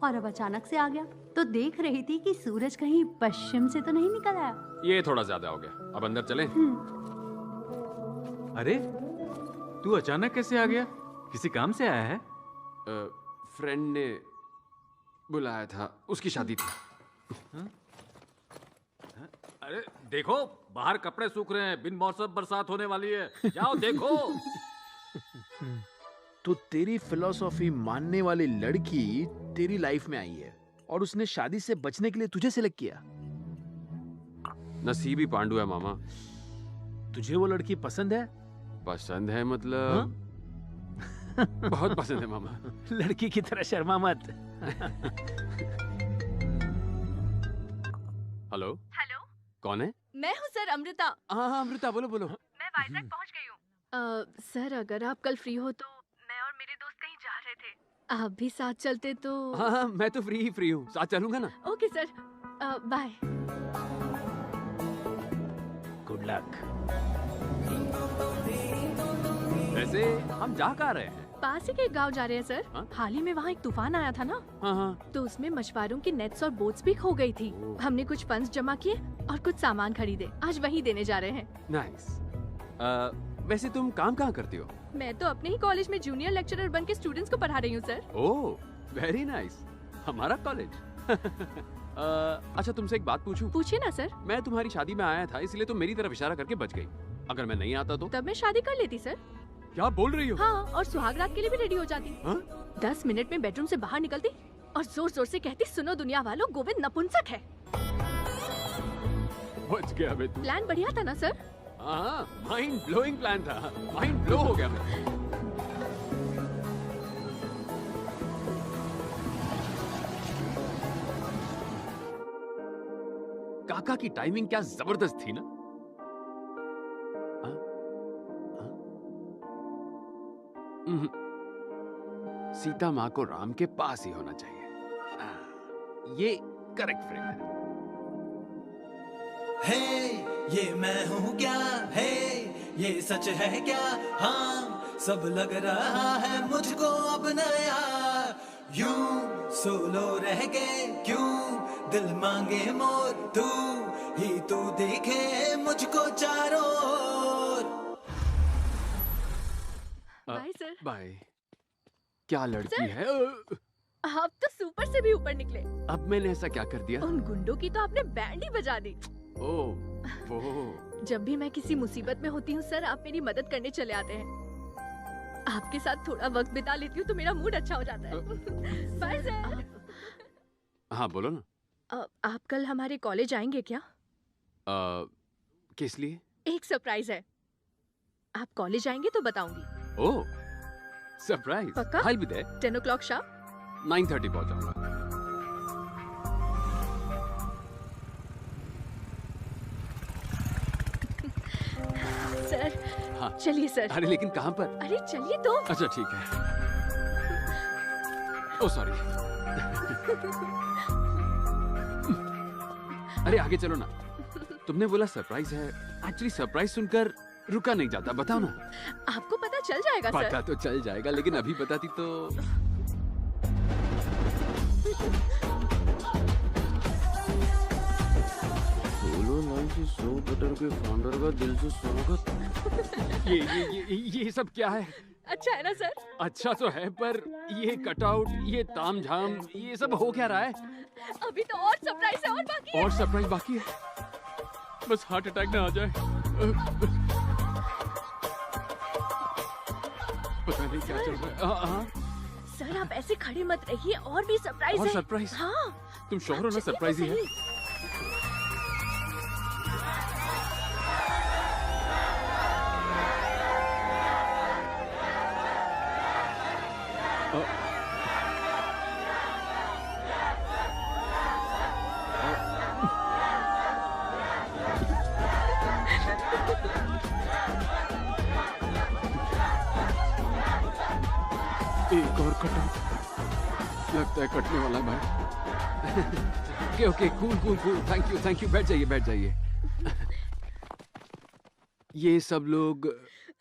और अब अचानक से आ गया। तो देख रही थी कि सूरज कहीं पश्चिम से तो नहीं निकल आया। ये थोड़ा ज्यादा हो गया, अब अंदर चलें? अरे तू अचानक कैसे आ गया? किसी काम से आया है? फ्रेंड ने बुलाया था, उसकी शादी थी। अरे देखो, बाहर कपड़े सूख रहे हैं, बिन मौसम बरसात होने वाली है, जाओ देखो। तो तेरी फिलॉसफी मानने वाली लड़की तेरी लाइफ में आई है और उसने शादी से बचने के लिए तुझे सिलेक्ट किया। नसीब ही पांडु है मामा। तुझे वो लड़की पसंद है? पसंद है मतलब बहुत पसंद है मामा। लड़की की तरह शर्मा मत। हेलो हेलो, कौन है? मैं हूँ सर, अमृता। हाँ अमृता, बोलो बोलो। मैं वाइजैक पहुँच गई हूँ। सर अगर आप कल फ्री हो तो मैं और मेरे दोस्त कहीं जा रहे थे, आप भी साथ चलते तो। हाँ मैं तो फ्री हूँ, साथ चलूंगा ना। Okay sir, bye. Good luck. वैसे हम जा कहाँ रहे हैं? पास ही के एक गाँव जा रहे हैं सर। हाल ही में वहाँ एक तूफान आया था ना। हाँ। तो उसमें मछुआरों की नेट्स और बोट्स भी खो गई थी। हमने कुछ फंड्स जमा किए और कुछ सामान खरीदे, आज वहीं देने जा रहे हैं। नाइस। वैसे तुम काम कहाँ करती हो? मैं तो अपने ही कॉलेज में जूनियर लेक्चरर बन के स्टूडेंट्स को पढ़ा रही हूँ सर। ओह वेरी नाइस, हमारा कॉलेज। अच्छा तुमसे एक बात पूछूं? पूछिए ना सर। मैं तुम्हारी शादी में आया था, इसलिए तुम मेरी तरफ इशारा करके बच गई। अगर मैं नहीं आता तो? तब मैं शादी कर लेती सर। क्या बोल रही हो? हाँ, और सुहाग रात के लिए भी रेडी हो जाती। 10 मिनट में बेडरूम से बाहर निकलती और जोर जोर से कहती, सुनो दुनिया वालों, गोविंद नपुंसक है। बच गया बे तू। प्लान बढ़िया था ना सर? हाँ, माइंड ब्लोइंग प्लान था, माइंड ब्लो हो गया मैं। काका की टाइमिंग क्या जबरदस्त थी ना। सीता माँ को राम के पास ही होना चाहिए, ये करेक्ट फ्रेम है। हे ये मैं हूँ क्या, हे ये सच है क्या, हाँ सब लग रहा है मुझको अब नया। यूं सोलो रह गए क्यों, दिल मांगे मोर, तू ही तू देखे मुझको चारों ओर। Bye sir. बाय। क्या लड़की सर? है? आप तो सुपर से भी ऊपर निकले। अब मैंने ऐसा क्या कर दिया? उन गुंडों की तो आपने बैंड ही बजा दी। ओह वो। जब भी मैं किसी मुसीबत में होती हूँ सर, आप मेरी मदद करने चले आते हैं। आपके साथ थोड़ा वक्त बिता लेती हूँ तो मेरा मूड अच्छा हो जाता है। Bye sir. हाँ बोलो ना। आप कल हमारे कॉलेज आएंगे क्या? किस लिए? एक सरप्राइज है। आप कॉलेज आएंगे तो बताऊंगी। ओह सरप्राइज। पक्का? I'll be there. 10 o'clock sharp. 9:30 पहुंच जाऊंगा। सर। हाँ। चलिए सर। अरे लेकिन कहाँ पर? अरे चलिए तो। अच्छा ठीक है। Oh sorry. अरे आगे चलो ना। तुमने बोला सरप्राइज है, एक्चुअली सरप्राइज सुनकर रुका नहीं जाता, बताओ ना। आपको पता चल जाएगा सर। पता तो चल जाएगा, लेकिन अभी बताती तो। सोलो 96 बटर के फाउंडर का दिल से स्वागत। ये सब क्या है? अच्छा है ना सर? अच्छा तो है, पर ये कटआउट, ये तामझाम, ये सब हो क्या रहा है? अभी तो और सरप्राइज है, और बाकी है। और सरप्राइज बाकी है? बस हार्ट अटैक ना आ जाए। पता नहीं क्या चल रहा है। हाँ। सर आप ऐसे खड़े मत रहिए, और भी सरप्राइज और है। सरप्राइज? हाँ। तुम श्योर हो ना सरप्राइज ही है? एक और कटा, लगता है कटने वाला भाई। Okay cool cool cool, thank you, बैठ जाइए। ये सब लोग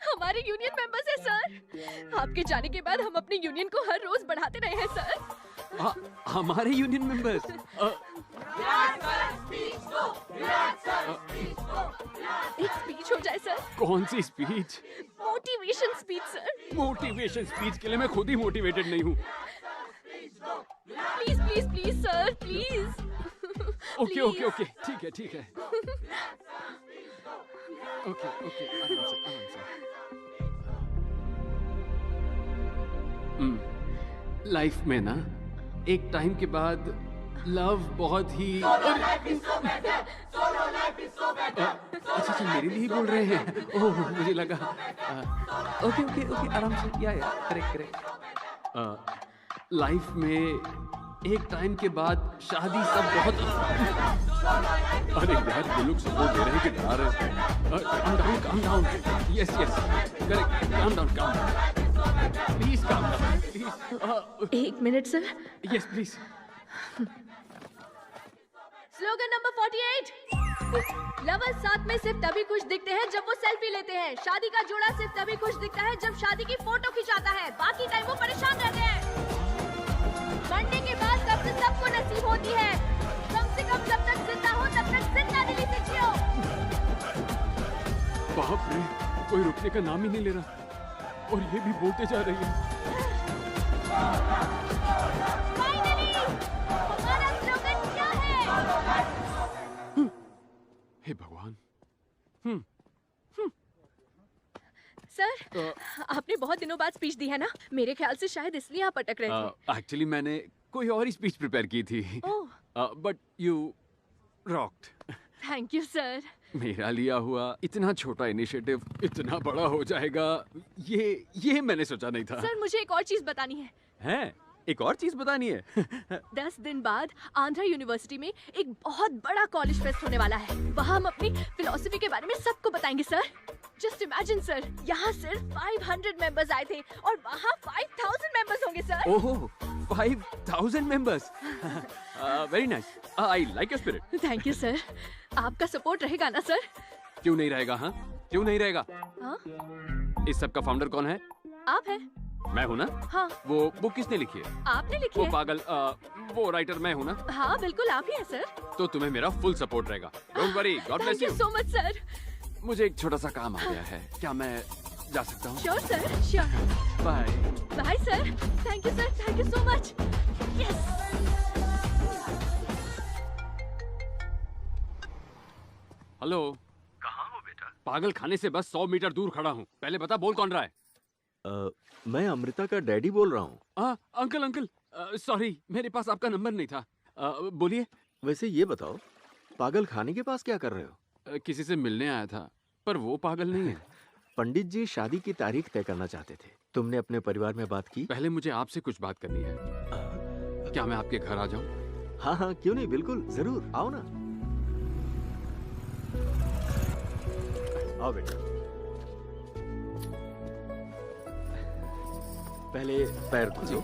हमारे यूनियन मेंबर्स हैं सर। आपके जाने के बाद हम अपने यूनियन को हर रोज बढ़ाते रहे हैं सर। हमारे यूनियन मेंबर्स? एक स्पीच हो जाए सर। कौन सी speech? Motivation speech sir. Motivation speech के लिए मैं खुद ही मोटिवेटेड नहीं हूँ। Please please please sir, please. Okay, ठीक है। ओके, आराम से। लाइफ में ना एक टाइम के बाद लव बहुत ही अच्छा मेरे लिए ही बोल रहे हैं। ओह मुझे लगा। ओके आराम से। या करेक्ट। लाइफ में एक टाइम के बाद शादी सब बहुत अरे यार ये लोग सपोर्ट दे रहे हैं कि डरा रहे हैं। calm down yes correct. calm down please calm down please. एक minute sir. Yes please. Slogan number 48। Lovers साथ में सिर्फ तभी खुश दिखते हैं जब वो सेल्फी लेते हैं। शादी का जोड़ा सिर्फ तभी खुश दिखता है जब शादी की फोटो खिंचाता है, बाकी टाइम वो परेशान रहते हैं। मरने के बाद कब्र सबको नसीब होती है, कम से कम जब तक जिंदा हो तब तक जिंदा दिली से जियो। बाप रे, कोई रुकने का नाम ही नहीं ले रहा और ये भी बोलते जा रही है। फाइनली हमारा स्लोगन क्या है? हे भगवान। सर आपने बहुत दिनों बाद स्पीच दी है ना, मेरे ख्याल से शायद इसलिए आप अटक रहे थे। एक्चुअली मैंने कोई और ही स्पीच प्रिपेयर की थी। But you rocked. Thank you sir. मेरा लिया हुआ इतना छोटा इनिशिएटिव इतना बड़ा हो जाएगा, ये मैंने सोचा नहीं था। सर मुझे एक और चीज बतानी है। हैं? एक और चीज बतानी है? 10 दिन बाद आंध्रा यूनिवर्सिटी में एक बहुत बड़ा कॉलेज फेस्ट होने वाला है। वहाँ हम अपनी फिलॉसफी के बारे में सबको बताएंगे सर। जस्ट इमेजिन सर, यहाँ सिर्फ 500 मेंबर्स आए थे और वहाँ 5000 मेंबर्स होंगे sir. Oh 5000 members. Very nice, I like your spirit. Thank you sir. आपका सपोर्ट रहेगा ना सर? क्यों नहीं रहेगा? हाँ क्यों नहीं रहेगा? हाँ? इस सब का फाउंडर कौन है? आप हैं। मैं हूँ ना? हाँ। वो बुक किसने लिखी है? आपने लिखी वो है। पागल वो राइटर मैं हूँ ना? हाँ बिल्कुल आप ही हैं सर। तो तुम्हें मेरा फुल सपोर्ट रहेगा। Don't worry, God bless thank you. You so much sir. मुझे एक छोटा सा काम आ गया है, क्या मैं जा सकता हूँ? Sure sir, sure. Bye. Bye sir. Thank you sir, thank you so much. Yes. Hello. कहाँ हो बेटा? पागल खाने से बस 100 मीटर दूर खड़ा हूँ। पहले बता बोल कौन रहा है? मैं अमृता का डैडी बोल रहा हूँ। अंकल सॉरी मेरे पास आपका नंबर नहीं था। बोलिए। वैसे ये बताओ, पागल खाने के पास क्या कर रहे हो? किसी से मिलने आया था, पर वो पागल नहीं है। पंडित जी शादी की तारीख तय करना चाहते थे। तुमने अपने परिवार में बात की? पहले मुझे आपसे कुछ बात करनी है। क्या मैं आपके घर आ जाऊं? हाँ क्यों नहीं, बिल्कुल जरूर आओ ना। आओ बेटा। पहले पैर धो।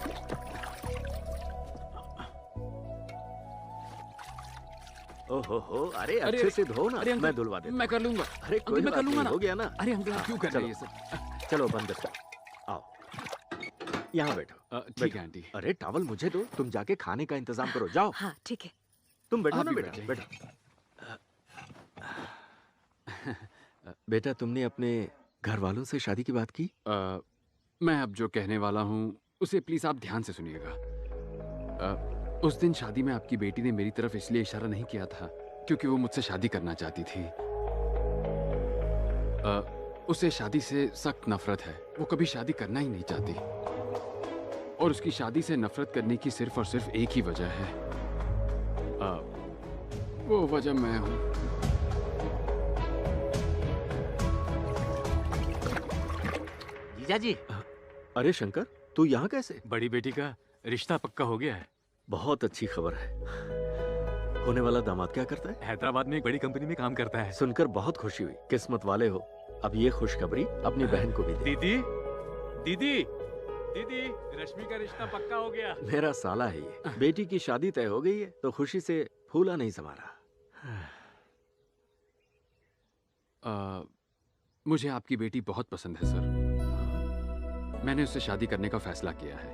ओहो, अरे अच्छे से धो ना। अरे मैं धुलवा देता। मैं कर लूंगा। अरे कोई मैं कर बात लूंगा नहीं, ना। हो गया ना। अरे अंकल आप क्यों कर रहे हैं ये सब? चलो बंद करो। आओ यहाँ बैठो। ठीक है आंटी। अरे टॉवल मुझे दो, तुम जाके खाने का इंतजाम करो, जाओ। हाँ ठीक है। तुम बैठो आप ना भी बेटा, बैठो। बेटा तुमने अपने घर वालों से शादी की बात की? मैं अब जो कहने वाला हूँ उसे प्लीज आप ध्यान से सुनिएगा। उस दिन शादी में आपकी बेटी ने मेरी तरफ इसलिए इशारा नहीं किया था क्योंकि वो मुझसे शादी करना चाहती थी। उसे शादी से सख्त नफरत है, वो कभी शादी करना ही नहीं चाहती और उसकी शादी से नफरत करने की सिर्फ और सिर्फ एक ही वजह है, वो वजह मैं हूँ। जीजा जी। अरे शंकर, तू यहाँ कैसे? बड़ी बेटी का रिश्ता पक्का हो गया है। बहुत अच्छी खबर है। होने वाला दामाद क्या करता है? हैदराबाद में एक बड़ी कंपनी में काम करता है। सुनकर बहुत खुशी हुई, किस्मत वाले हो। अब ये खुशखबरी अपनी बहन को भी दे। दीदी, दीदी, दीदी, रश्मि का रिश्ता पक्का हो गया। मेरा साला है ये। बेटी की शादी तय हो गई है तो खुशी से फूला नहीं समा रहा। मुझे आपकी बेटी बहुत पसंद है सर। मैंने उससे शादी करने का फैसला किया है।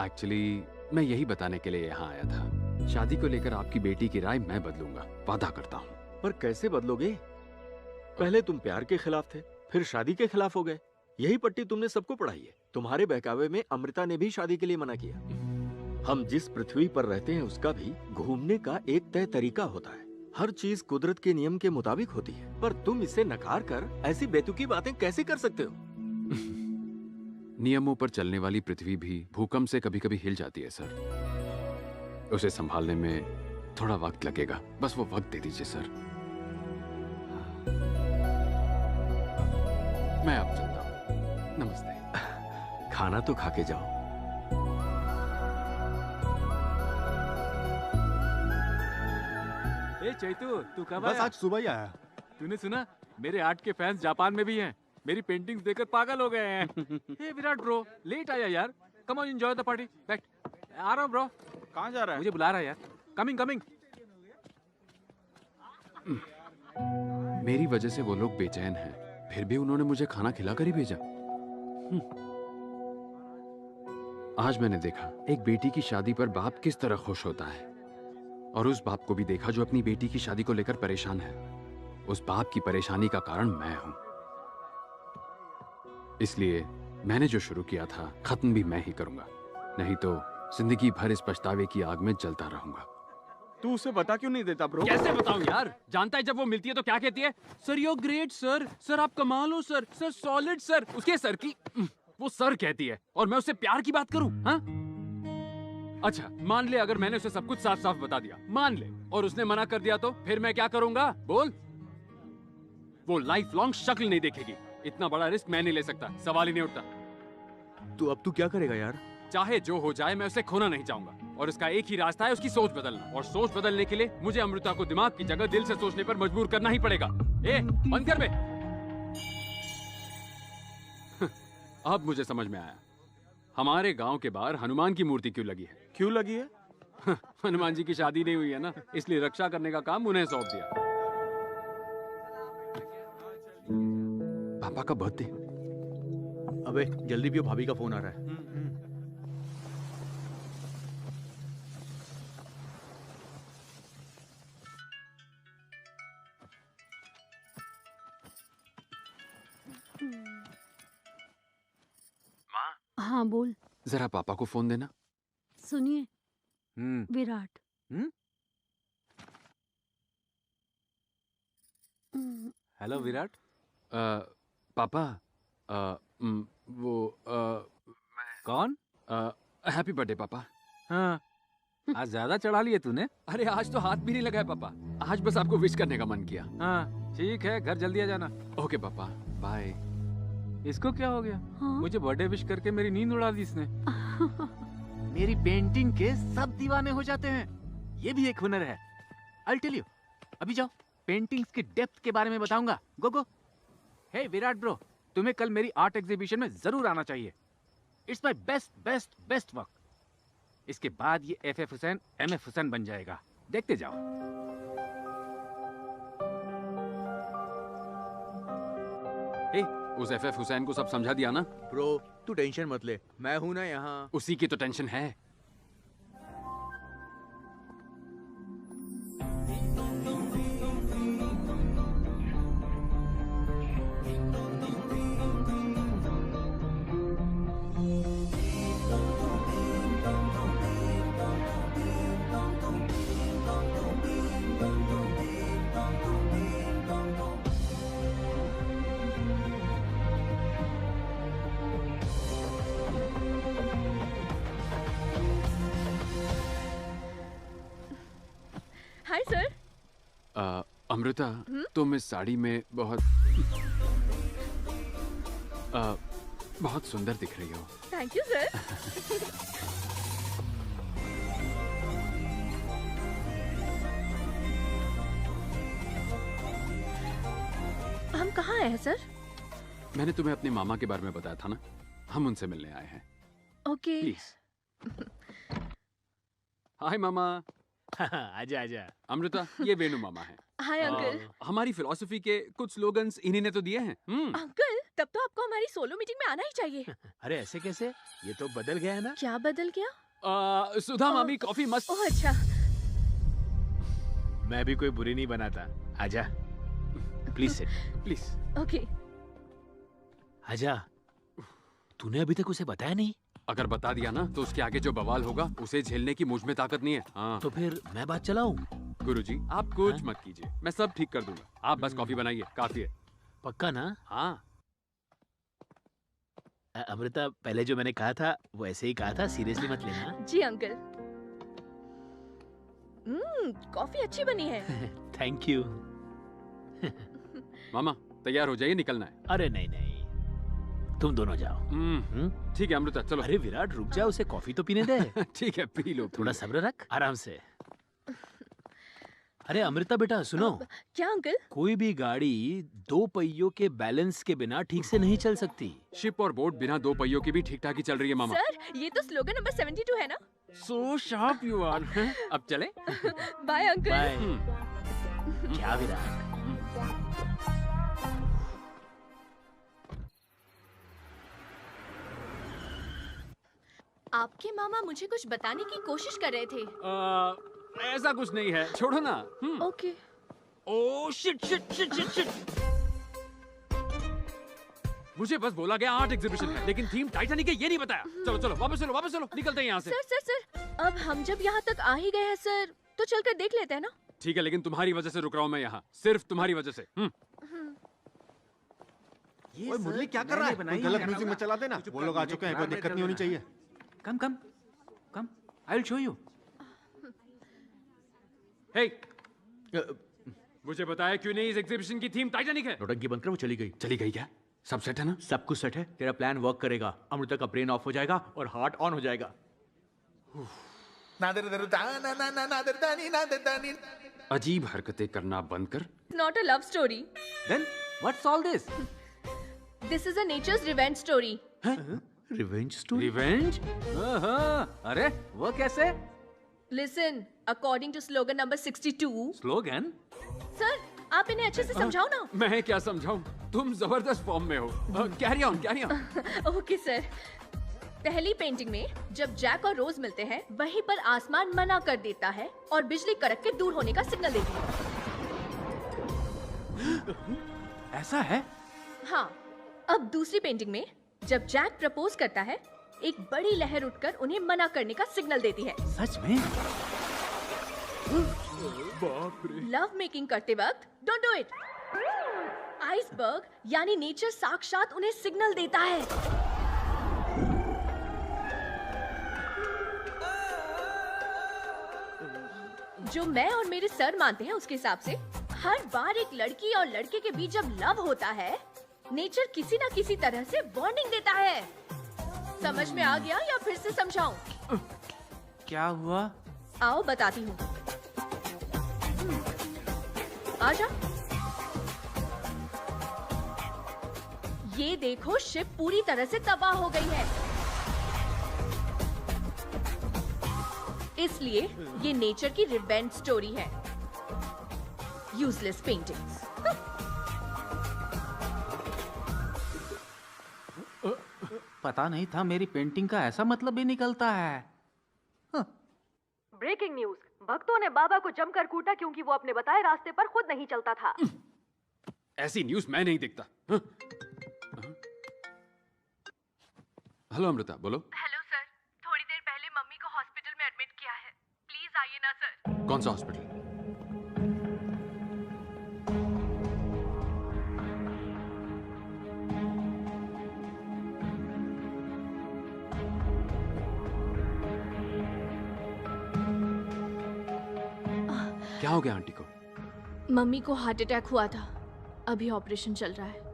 एक्चुअली मैं यही बताने के लिए यहाँ आया था। शादी को लेकर आपकी बेटी की राय मैं बदलूंगा, वादा करता हूँ। पर कैसे बदलोगे? पहले तुम प्यार के खिलाफ थे, फिर शादी के खिलाफ हो गए। यही पट्टी तुमने सबको पढ़ाई है। तुम्हारे बहकावे में अमृता ने भी शादी के लिए मना किया। हम जिस पृथ्वी पर रहते हैं उसका भी घूमने का एक तय तरीका होता है। हर चीज कुदरत के नियम के मुताबिक होती है, पर तुम इसे नकार कर ऐसी बेतुकी बातें कैसे कर सकते हो? नियमों पर चलने वाली पृथ्वी भी भूकंप से कभी कभी हिल जाती है सर। उसे संभालने में थोड़ा वक्त लगेगा, बस वो वक्त दे दीजिए सर। मैं अब चलता हूँ। नमस्ते। खाना तो खा के जाओ। ए चैतू, तू कब बस आया? आज सुबह ही आया। तूने सुना मेरे आर्ट के फैंस जापान में भी हैं। मेरी पेंटिंग्स देखकर पागल हो गए हैं। हे विराट ब्रो, लेट आया यार। Come on, enjoy the party. बैठ। आ रहा हूँ ब्रो। कहाँ जा रहा है? मुझे बुला रहा है यार। Coming coming. मेरी वजह से वो लोग बेचैन हैं, फिर भी उन्होंने मुझे खाना खिलाकर ही भेजा। आज मैंने देखा एक बेटी की शादी पर बाप किस तरह खुश होता है, और उस बाप को भी देखा जो अपनी बेटी की शादी को लेकर परेशान है। उस बाप की परेशानी का कारण मैं हूं। इसलिए मैंने जो शुरू किया था खत्म भी मैं ही करूंगा, नहीं तो जिंदगी भर इस पछतावे की आग में जलता रहूंगा। तू उसे बता क्यों नहीं देता ब्रो? कैसे बताऊं यार? जानता है जब वो मिलती है तो क्या कहती है? Sir you great sir, sir आप कमाल हो सर, सर सॉलिड सर। उसके सर की वो सर कहती है और मैं उससे प्यार की बात करूं? हाँ? अच्छा मान ले अगर मैंने उसे सब कुछ साफ साफ बता दिया, मान ले, और उसने मना कर दिया तो फिर मैं क्या करूंगा? बोल। वो लाइफ लॉन्ग शक्ल नहीं देखेगी। इतना बड़ा रिस्क मैं नहीं ले सकता, सवाल ही नहीं उठता। तो अब तू क्या करेगा यार? चाहे जो हो जाए, मैं उसे खोना नहीं चाहूंगा, और उसका एक ही रास्ता है, उसकी सोच बदलना। और सोच बदलने के लिए मुझे अमृता को दिमाग की जगह दिल से सोचने पर मजबूर करना ही पड़ेगा। ए, बंद कर बे। अब मुझे समझ में आया हमारे गांव के बाहर हनुमान की मूर्ति क्यों लगी है। क्यों लगी है? हनुमान जी की शादी नहीं हुई है ना, इसलिए रक्षा करने का काम उन्हें सौंप दिया। पापा का बर्थडे। अबे जल्दी पियो, भाभी का फोन आ रहा है। हाँ बोल। जरा पापा को फोन देना। सुनिए विराट। हेलो विराट। पापा वो कौन? हैप्पी बर्थडे पापा। हाँ आज ज्यादा चढ़ा लिए तूने। अरे आज तो हाथ भी नहीं लगाया पापा, आज बस आपको विश करने का मन किया। हाँ ठीक है, घर जल्दी आ जाना। ओके पापा, बाय। इसको क्या हो गया? हाँ? मुझे बर्थडे विश करके मेरी नींद उड़ा दी इसने। मेरी पेंटिंग के सब दीवाने हो जाते हैं, ये भी एक हुनर है। I'll tell you। अभी जाओ, पेंटिंग्स की डेप्थ के बारे में बताऊंगा। गो गो। हे विराट ब्रो, तुम्हें कल मेरी आर्ट एग्जीबिशन में जरूर आना चाहिए। It's my best best best work. इसके बाद ये FF हुसैन MF हुसैन बन जाएगा, देखते जाओ। ए, उस FF हुसैन को सब समझा दिया ना? ब्रो तू टेंशन मत ले, मैं हूं ना यहाँ। उसी की तो टेंशन है। सर। अमृता, तुम इस साड़ी में बहुत बहुत सुंदर दिख रही हो। Thank you sir. हम कहाँ आए हैं सर? मैंने तुम्हें अपने मामा के बारे में बताया था ना, हम उनसे मिलने आए हैं। ओके। प्लीज। हाय मामा। आजा आजा। अमृता, ये वेणु मामा है। Hi uncle. हमारी फिलॉसफी के कुछ स्लोगन्स इन्हीं ने तो दिए हैं। अंकल, तब तो आपको हमारी सोलो मीटिंग में आना ही चाहिए। अरे ऐसे कैसे? ये तो बदल गया है ना। क्या बदल गया? सुधा मामी कॉफी मस्त। ओह अच्छा। मैं भी कोई बुरी नहीं बनाता। आजा, प्लीज सिट। प्लीज। ओके। आजा। तूने अभी तक उसे बताया नहीं? अगर बता दिया ना तो उसके आगे जो बवाल होगा उसे झेलने की मुझ में ताकत नहीं है। हाँ। तो फिर मैं बात चलाऊं? गुरुजी, आप कुछ मत कीजिए, मैं सब ठीक कर दूंगा। आप बस कॉफी बनाइए, काफी है। पक्का ना? हाँ। अमृता, पहले जो मैंने कहा था वो ऐसे ही कहा था, सीरियसली मत लेना। जी अंकल। कॉफी अच्छी बनी है। Thank you. मामा, तैयार हो जाइए, निकलना है। अरे नहीं नहीं, तुम दोनों जाओ। ठीक है अमृता, चलो। अरे विराट, रुक जा, उसे कॉफी तो पीने दे। ठीक है, पी लो। थोड़ा सब्र रख, आराम से। अरे अमृता बेटा, सुनो। क्या अंकल? कोई भी गाड़ी दो पहियों के बैलेंस के बिना ठीक से नहीं चल सकती। शिप और बोट बिना दो पहियों के भी ठीक ठाक ही चल रही है मामा। सर, ये तो स्लोगन नंबर 72 है ना? So sharp you are. अब चले? Bye uncle. बाय। क्या विराट? आपके मामा मुझे कुछ बताने की कोशिश कर रहे थे। ऐसा कुछ नहीं है, छोड़ो ना। Okay. Oh shit shit shit shit shit. मुझे बस बोला गया 8 एग्जीबिशन है, लेकिन थीम टाइटैनिक है ये नहीं बताया। चलो चलो, वापस चलो, निकलते हैं यहाँ से। सर, अब हम जब यहाँ तक आ ही गए हैं सर, तो चलकर देख लेते हैं ना? ठीक है, लेकिन तुम्हारी वजह से रुक रहा हूँ मैं यहाँ, सिर्फ तुम्हारी वजह से। ओए मुरली, क्या कर रहा है? कोई गलत म्यूजिक में चला देना। वो लोग आ चुके हैं, कोई दिक्कत नहीं होनी चाहिए। कम कम कम, आई विल शो यू। हे, मुझे बताया क्यों नहीं इस एग्जीबिशन की थीम टाइटैनिक है? नौटंकी बंद कर, वो चली गई। चली गई क्या? सब सेट है ना? सब कुछ सेट है। तेरा प्लान वर्क करेगा। अमृता का ब्रेन ऑफ हो जाएगा और हार्ट ऑन हो जाएगा। अजीब हरकतें करना बंद कर। Not a love story. Then what's all this? This is a nature's revenge story. Revenge story? Revenge? अरे वो कैसे? Listen, according to slogan number 62। Slogan? Sir, आप इन्हें अच्छे से समझाओ ना। मैं क्या समझाऊं? तुम जबरदस्त फॉर्म में हो। Carry on. Okay sir. पहली पेंटिंग में जब जैक और रोज मिलते हैं, वहीं पर आसमान मना कर देता है और बिजली कड़क के दूर होने का सिग्नल देती है। ऐसा है? हाँ। अब दूसरी पेंटिंग में जब जैक प्रपोज करता है, एक बड़ी लहर उठकर उन्हें मना करने का सिग्नल देती है। सच में? बाप रे। लव मेकिंग करते वक्त डोंट डू इट। आइसबर्ग यानी नेचर साक्षात उन्हें सिग्नल देता है। जो मैं और मेरे सर मानते हैं उसके हिसाब से हर बार एक लड़की और लड़के के बीच जब लव होता है, नेचर किसी न किसी तरह से वार्निंग देता है। समझ में आ गया या फिर से समझाऊं? क्या हुआ? आओ बताती हूँ। आजा। ये देखो, शिप पूरी तरह से तबाह हो गई है। इसलिए ये नेचर की रिवेंज स्टोरी है। Useless paintings. पता नहीं था मेरी पेंटिंग का ऐसा मतलब भी निकलता है। ब्रेकिंग न्यूज, भक्तों ने बाबा को जमकर कूटा क्योंकि वो अपने बताए रास्ते पर खुद नहीं चलता था। ऐसी न्यूज मैं नहीं देखता। हेलो अमृता, बोलो। हेलो सर, थोड़ी देर पहले मम्मी को हॉस्पिटल में एडमिट किया है, प्लीज आइए ना सर। कौन सा हॉस्पिटल? क्या हो गया आंटी को? मम्मी को हार्ट अटैक हुआ था, अभी ऑपरेशन चल रहा है।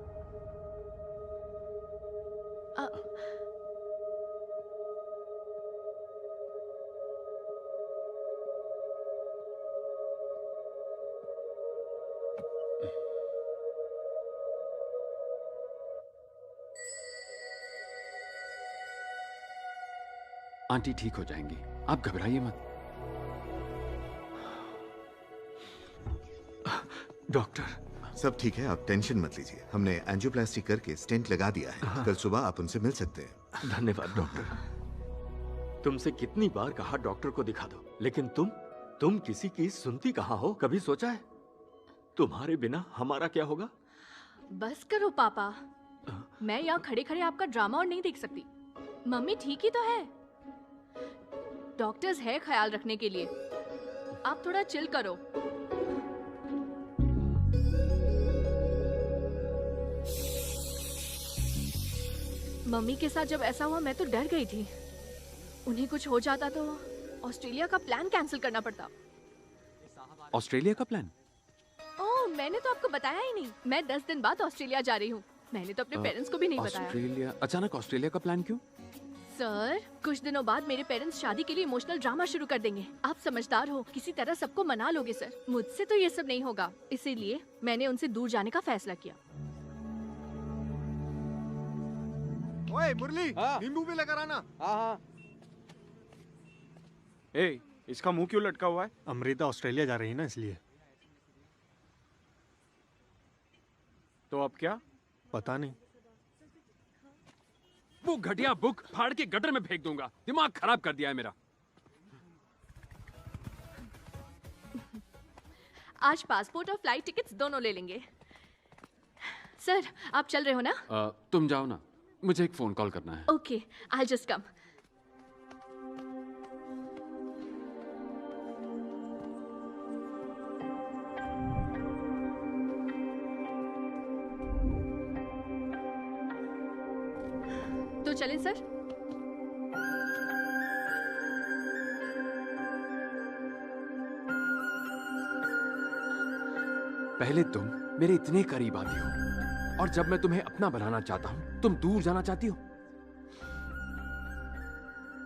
आंटी ठीक हो जाएंगी, आप घबराइए मत। डॉक्टर सब ठीक है, आप टेंशन मत लीजिए। हमने एंजियोप्लास्टी करके स्टेंट लगा दिया है। कल सुबह आप उनसे मिल सकते हैं। धन्यवाद डॉक्टर। तुमसे कितनी बार कहा डॉक्टर को दिखा दो, लेकिन तुम किसी की सुनती कहाँ हो? कभी सोचा है तुम्हारे बिना हमारा क्या होगा? बस करो पापा, मैं यहाँ खड़े खड़े आपका ड्रामा और नहीं देख सकती। मम्मी ठीक ही तो है, डॉक्टर्स है ख्याल रखने के लिए। आप थोड़ा चिल करो। मम्मी के साथ जब ऐसा हुआ मैं तो डर गई थी। उन्हें कुछ हो जाता तो ऑस्ट्रेलिया का प्लान कैंसिल करना पड़ता। ऑस्ट्रेलिया का प्लान? ओह, मैंने तो आपको बताया ही नहीं। मैं 10 दिन बाद ऑस्ट्रेलिया जा रही हूँ। मैंने तो अपने पेरेंट्स को भी नहीं बताया। ऑस्ट्रेलिया? अचानक ऑस्ट्रेलिया का प्लान क्यों? सर, कुछ दिनों बाद मेरे पेरेंट्स शादी के लिए इमोशनल ड्रामा शुरू कर देंगे। आप समझदार हो, किसी तरह सबको मना लोगे सर। मुझसे तो ये सब नहीं होगा, इसीलिए मैंने उनसे दूर जाने का फैसला किया। ओए मुरली, नींबू भी लेकर आना। हाँ। ए, इसका मुंह क्यों लटका हुआ है? अमृता ऑस्ट्रेलिया जा रही है ना, इसलिए। तो अब क्या? पता नहीं। वो घटिया बुक फाड़ के गटर में फेंक दूंगा। दिमाग खराब कर दिया है मेरा। आज पासपोर्ट और फ्लाइट टिकट्स दोनों ले लेंगे। सर, आप चल रहे हो ना? तुम जाओ ना, मुझे एक फोन कॉल करना है। Okay, I just come. तो चलें सर? पहले तुम मेरे इतने करीब आती हो, और जब मैं तुम्हें अपना बनाना चाहता हूं तुम दूर जाना चाहती हो।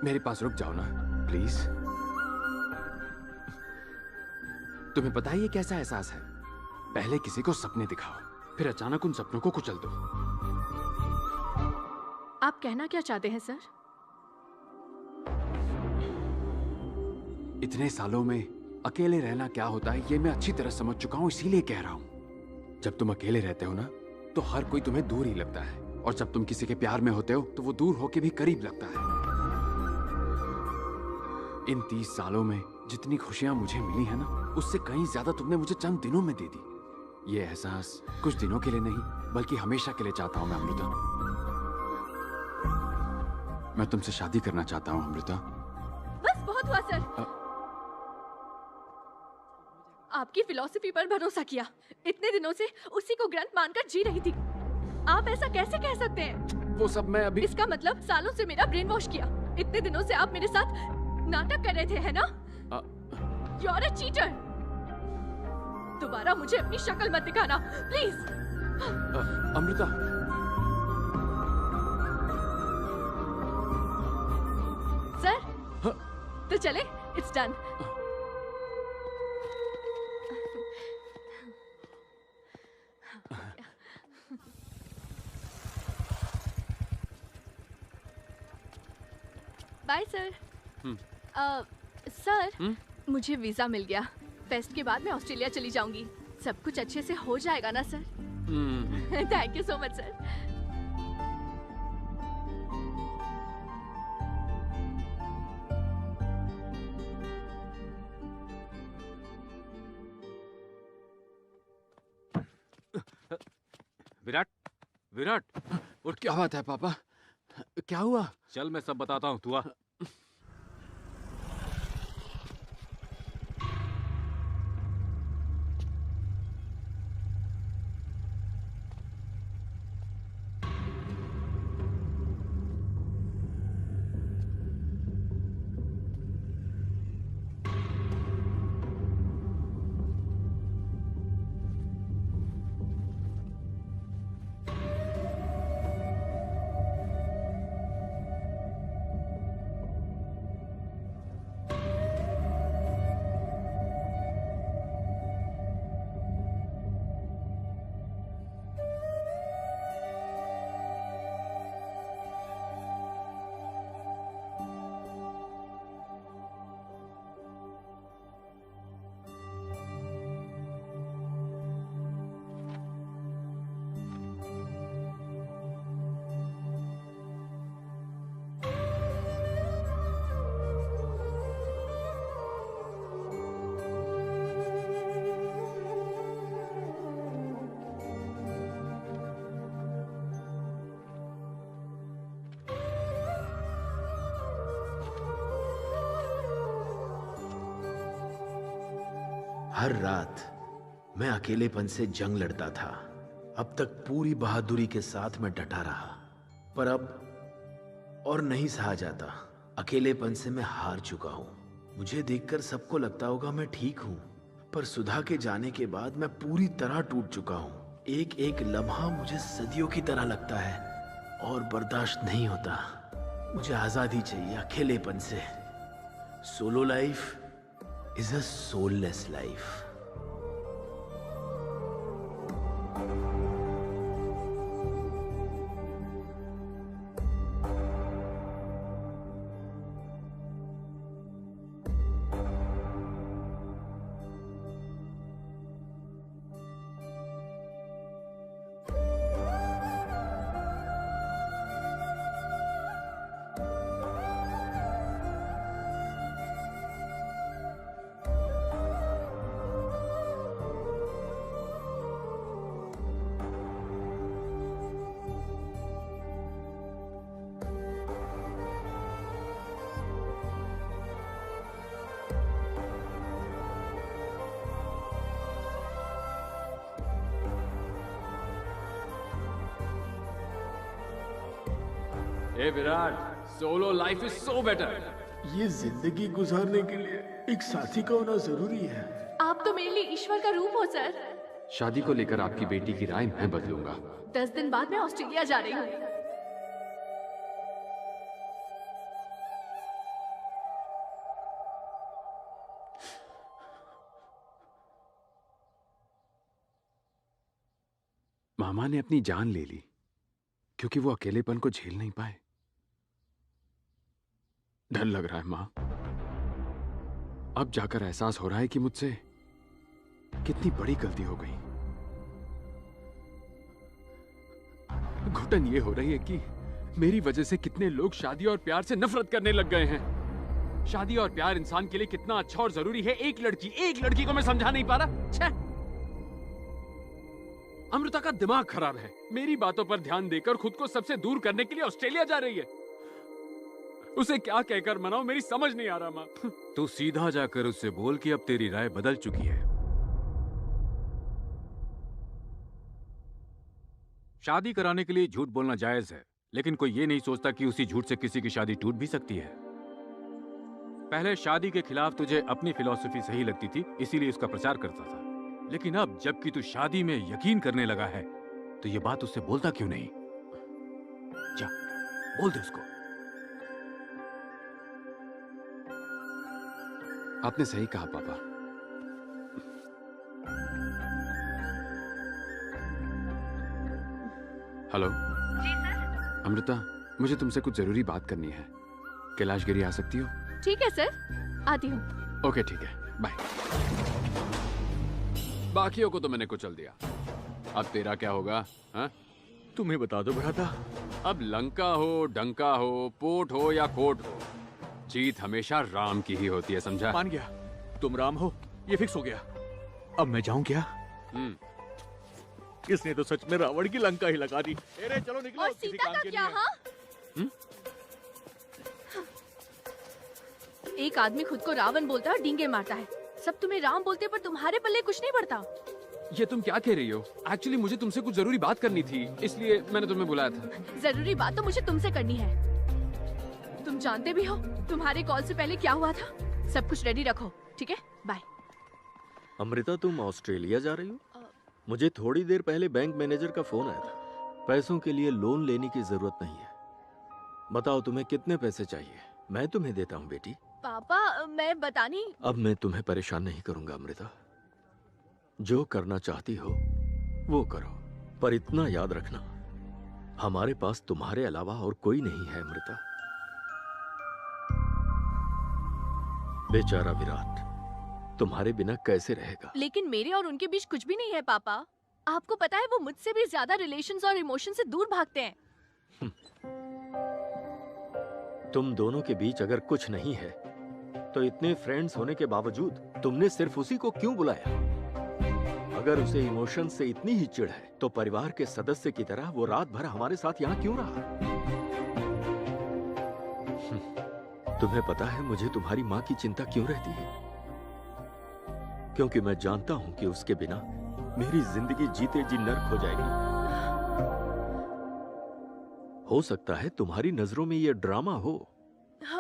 मेरे पास रुक जाओ ना प्लीज। तुम्हें पता है ये कैसा एहसास है? पहले किसी को सपने दिखाओ, फिर अचानक उन सपनों को कुचल दो। आप कहना क्या चाहते हैं सर? इतने सालों में अकेले रहना क्या होता है ये मैं अच्छी तरह समझ चुका हूं, इसीलिए कह रहा हूं। जब तुम अकेले रहते हो ना तो हर कोई तुम्हें दूर ही लगता है, और जब तुम किसी के प्यार में होते हो तो वो दूर होके भी करीब लगता है। इन 30 सालों में जितनी खुशियां मुझे मिली है ना, उससे कहीं ज्यादा तुमने मुझे चंद दिनों में दे दी। ये एहसास कुछ दिनों के लिए नहीं बल्कि हमेशा के लिए चाहता हूं मैं अमृता। मैं तुमसे शादी करना चाहता हूं अमृता। बस बहुत हुआ सर। आपकी फिलॉसफी पर भरोसा किया, इतने दिनों से उसी को ग्रंथ मानकर जी रही थी। आप ऐसा कैसे कह सकते हैं? वो सब मैं अभी। इसका मतलब सालों से मेरा ब्रेन वॉश किया। इतने दिनों से आप मेरे साथ नाटक कर रहे थे, है ना? You are a cheater। दोबारा मुझे अपनी शक्ल मत दिखाना प्लीज। अमृता, सर तो चले, it's done. Bye sir. Sir, मुझे वीजा मिल गया। फेस्ट के बाद मैं ऑस्ट्रेलिया चली जाऊंगी। सब कुछ अच्छे से हो जाएगा ना sir? Thank you so much sir. Virat, Virat, और क्या बात है पापा? क्या हुआ? चल मैं सब बताता हूँ, तू आ। हर रात मैं अकेलेपन से जंग लड़ता था। अब तक पूरी बहादुरी के साथ मैं डटा रहा, पर अब और नहीं सहा जाता। अकेलेपन से मैं हार चुका हूं। मुझे देखकर सबको लगता होगा मैं ठीक हूं, पर सुधा के जाने के बाद मैं पूरी तरह टूट चुका हूं। एक एक लम्हा मुझे सदियों की तरह लगता है और बर्दाश्त नहीं होता। मुझे आजादी चाहिए अकेलेपन से। Solo life is a soulless life. Hey Virat, solo life is so better. ये जिंदगी गुजारने के लिए एक साथी का होना जरूरी है। आप तो मेरे लिए ईश्वर का रूप हो सर। शादी को लेकर आपकी बेटी की राय मैं बदलूंगा। 10 दिन बाद मैं ऑस्ट्रेलिया जा रही हूँ। मामा ने अपनी जान ले ली क्योंकि वो अकेलेपन को झेल नहीं पाए। डर लग रहा है मां। अब जाकर एहसास हो रहा है कि मुझसे कितनी बड़ी गलती हो गई। घुटन ये हो रही है कि मेरी वजह से कितने लोग शादी और प्यार से नफरत करने लग गए हैं। शादी और प्यार इंसान के लिए कितना अच्छा और जरूरी है, एक लड़की को मैं समझा नहीं पा रहा। छह! अमृता का दिमाग खराब है। मेरी बातों पर ध्यान देकर खुद को सबसे दूर करने के लिए ऑस्ट्रेलिया जा रही है। उसे क्या कहकर मनाऊं, मेरी समझ नहीं आ रहा मां। तू सीधा जाकर उससे बोल कि अब तेरी राय बदल चुकी है। शादी कराने के लिए झूठ बोलना जायज है, लेकिन कोई ये नहीं सोचता कि उसी झूठ से किसी की शादी टूट भी सकती है। पहले शादी के खिलाफ तुझे अपनी फिलॉसफी सही लगती थी, इसीलिए उसका प्रचार करता था। लेकिन अब जबकि तू शादी में यकीन करने लगा है, तो ये बात उससे बोलता क्यों नहीं? जा, बोल दे उसको। आपने सही कहा पापा। हेलो जी सर। अमृता, मुझे तुमसे कुछ जरूरी बात करनी है। कैलाशगिरी आ सकती हो? ठीक है सर, आती हूँ। ओके ठीक है, बाय। बाकियों को तो मैंने कुचल दिया, अब तेरा क्या होगा? हाँ? तुम्हें बता दो भ्राता, अब लंका हो, डंका हो, पोर्ट हो या कोर्ट हो, जीत हमेशा राम की ही होती है, समझा? मान गया, तुम राम हो, ये फिक्स हो गया। अब मैं जाऊं क्या? इसने तो सच में रावण की लंका ही लगा दी। अरे चलो निकलो, और सीता का क्या? हाँ? एक आदमी खुद को रावण बोलता है और डींगे मारता है। सब तुम्हें राम बोलते पर तुम्हारे पल्ले कुछ नहीं पड़ता। ये तुम क्या कह रही हो? एक्चुअली मुझे तुमसे कुछ जरूरी बात करनी थी, इसलिए मैंने तुम्हें बुलाया था। जरूरी बात तो मुझे तुमसे करनी है। तुम जानते भी हो तुम्हारे कॉल से पहले क्या हुआ था। सब कुछ रेडी रखो, ठीक है? बाय। अमृता, तुम ऑस्ट्रेलिया जा रही हो? मुझे थोड़ी देर पहले बैंक मैनेजर का फोन आया था। पैसों के लिए लोन लेने की जरूरत नहीं है। बताओ तुम्हें कितने पैसे चाहिए, मैं तुम्हें देता हूँ बेटी। पापा, मैं बतानी। अब मैं तुम्हें परेशान नहीं करूंगा अमृता। जो करना चाहती हो वो करो, पर इतना याद रखना, हमारे पास तुम्हारे अलावा और कोई नहीं है अमृता। बेचारा विराट तुम्हारे बिना कैसे रहेगा? लेकिन मेरे और उनके बीच कुछ भी नहीं है पापा। आपको पता है वो मुझसे भी ज्यादा रिलेशंस और इमोशन से दूर भागते हैं। तुम दोनों के बीच अगर कुछ नहीं है तो इतने फ्रेंड्स होने के बावजूद तुमने सिर्फ उसी को क्यों बुलाया? अगर उसे इमोशन से इतनी ही चिढ़ है तो परिवार के सदस्य की तरह वो रात भर हमारे साथ यहाँ क्यों रहा? तुम्हें पता है मुझे तुम्हारी माँ की चिंता क्यों रहती है? क्योंकि मैं जानता हूं कि उसके बिना मेरी जिंदगी जीते जी नर्क हो जाएगी। हो सकता है तुम्हारी नजरों में यह ड्रामा हो,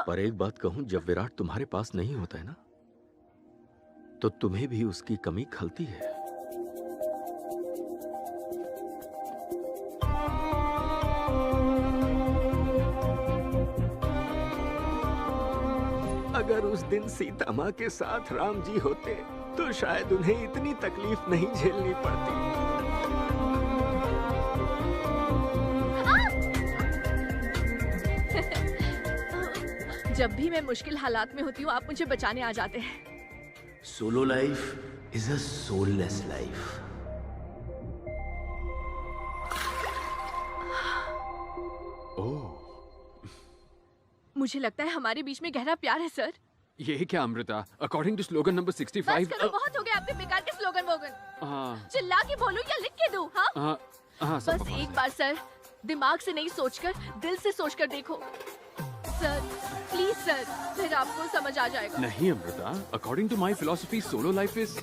पर एक बात कहूं, जब विराट तुम्हारे पास नहीं होता है ना, तो तुम्हें भी उसकी कमी खलती है। अगर उस दिन सीता माँ के साथ राम जी होते तो शायद उन्हें इतनी तकलीफ नहीं झेलनी पड़ती। जब भी मैं मुश्किल हालात में होती हूँ आप मुझे बचाने आ जाते हैं। Solo life is a soulless life. मुझे लगता है हमारे बीच में गहरा प्यार है सर। ये क्या Amrita? According to slogan number 65। बस करो, बहुत हो गया आपके बेकार के स्लोगन वोगन। हाँ चिल्ला के बोलूं या लिख के दूं? हाँ सब बस एक बार सर, दिमाग से नहीं सोचकर दिल से सोचकर देखो सर, प्लीज सर, फिर आपको समझ आ जाएगा। नहीं Amrita, according to my philosophy solo life is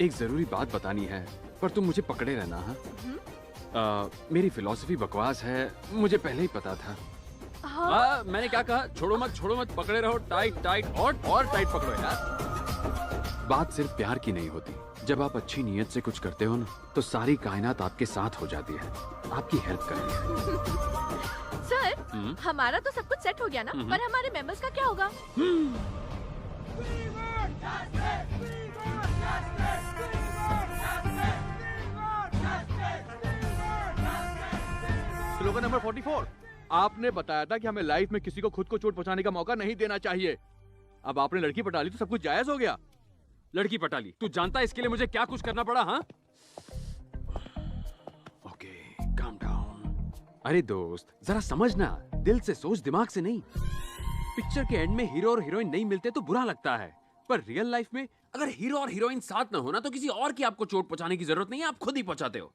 एक जरूरी बात बतानी है, पर तुम मुझे पकड़े रहना। हाँ मेरी फिलॉसफी बकवास है, मुझे पहले ही पता था। मैंने क्या कहा? छोड़ो मत, पकड़े रहो, टाइट टाइट और टाइट पकड़ो यार। बात सिर्फ प्यार की नहीं होती। जब आप अच्छी नीयत से कुछ करते हो ना, तो सारी कायनात आपके साथ हो जाती है, आपकी हेल्प करती है। सर हमारा तो सब कुछ सेट हो गया ना, पर हमारे मेंबर्स का क्या होगा? Slogan number 44। आपने बताया था कि हमें लाइफ में किसी को खुद को चोट पहुंचाने का मौका नहीं देना चाहिए। अब आपने लड़की पटा ली तो सब कुछ जायज हो गया। लड़की पटा ली? तू जानता है इसके लिए मुझे क्या कुछ करना पड़ा? हाँ ओके, काम डाउन। अरे दोस्त जरा समझना, दिल से सोच, दिमाग से नहीं। पिक्चर के एंड में हीरो और हीरोइन नहीं मिलते तो बुरा लगता है, पर रियल लाइफ में अगर हीरो और हीरोइन साथ ना हो ना, तो किसी और की आपको चोट पहुंचाने की जरूरत नहीं है, आप खुद ही पहुंचाते हो।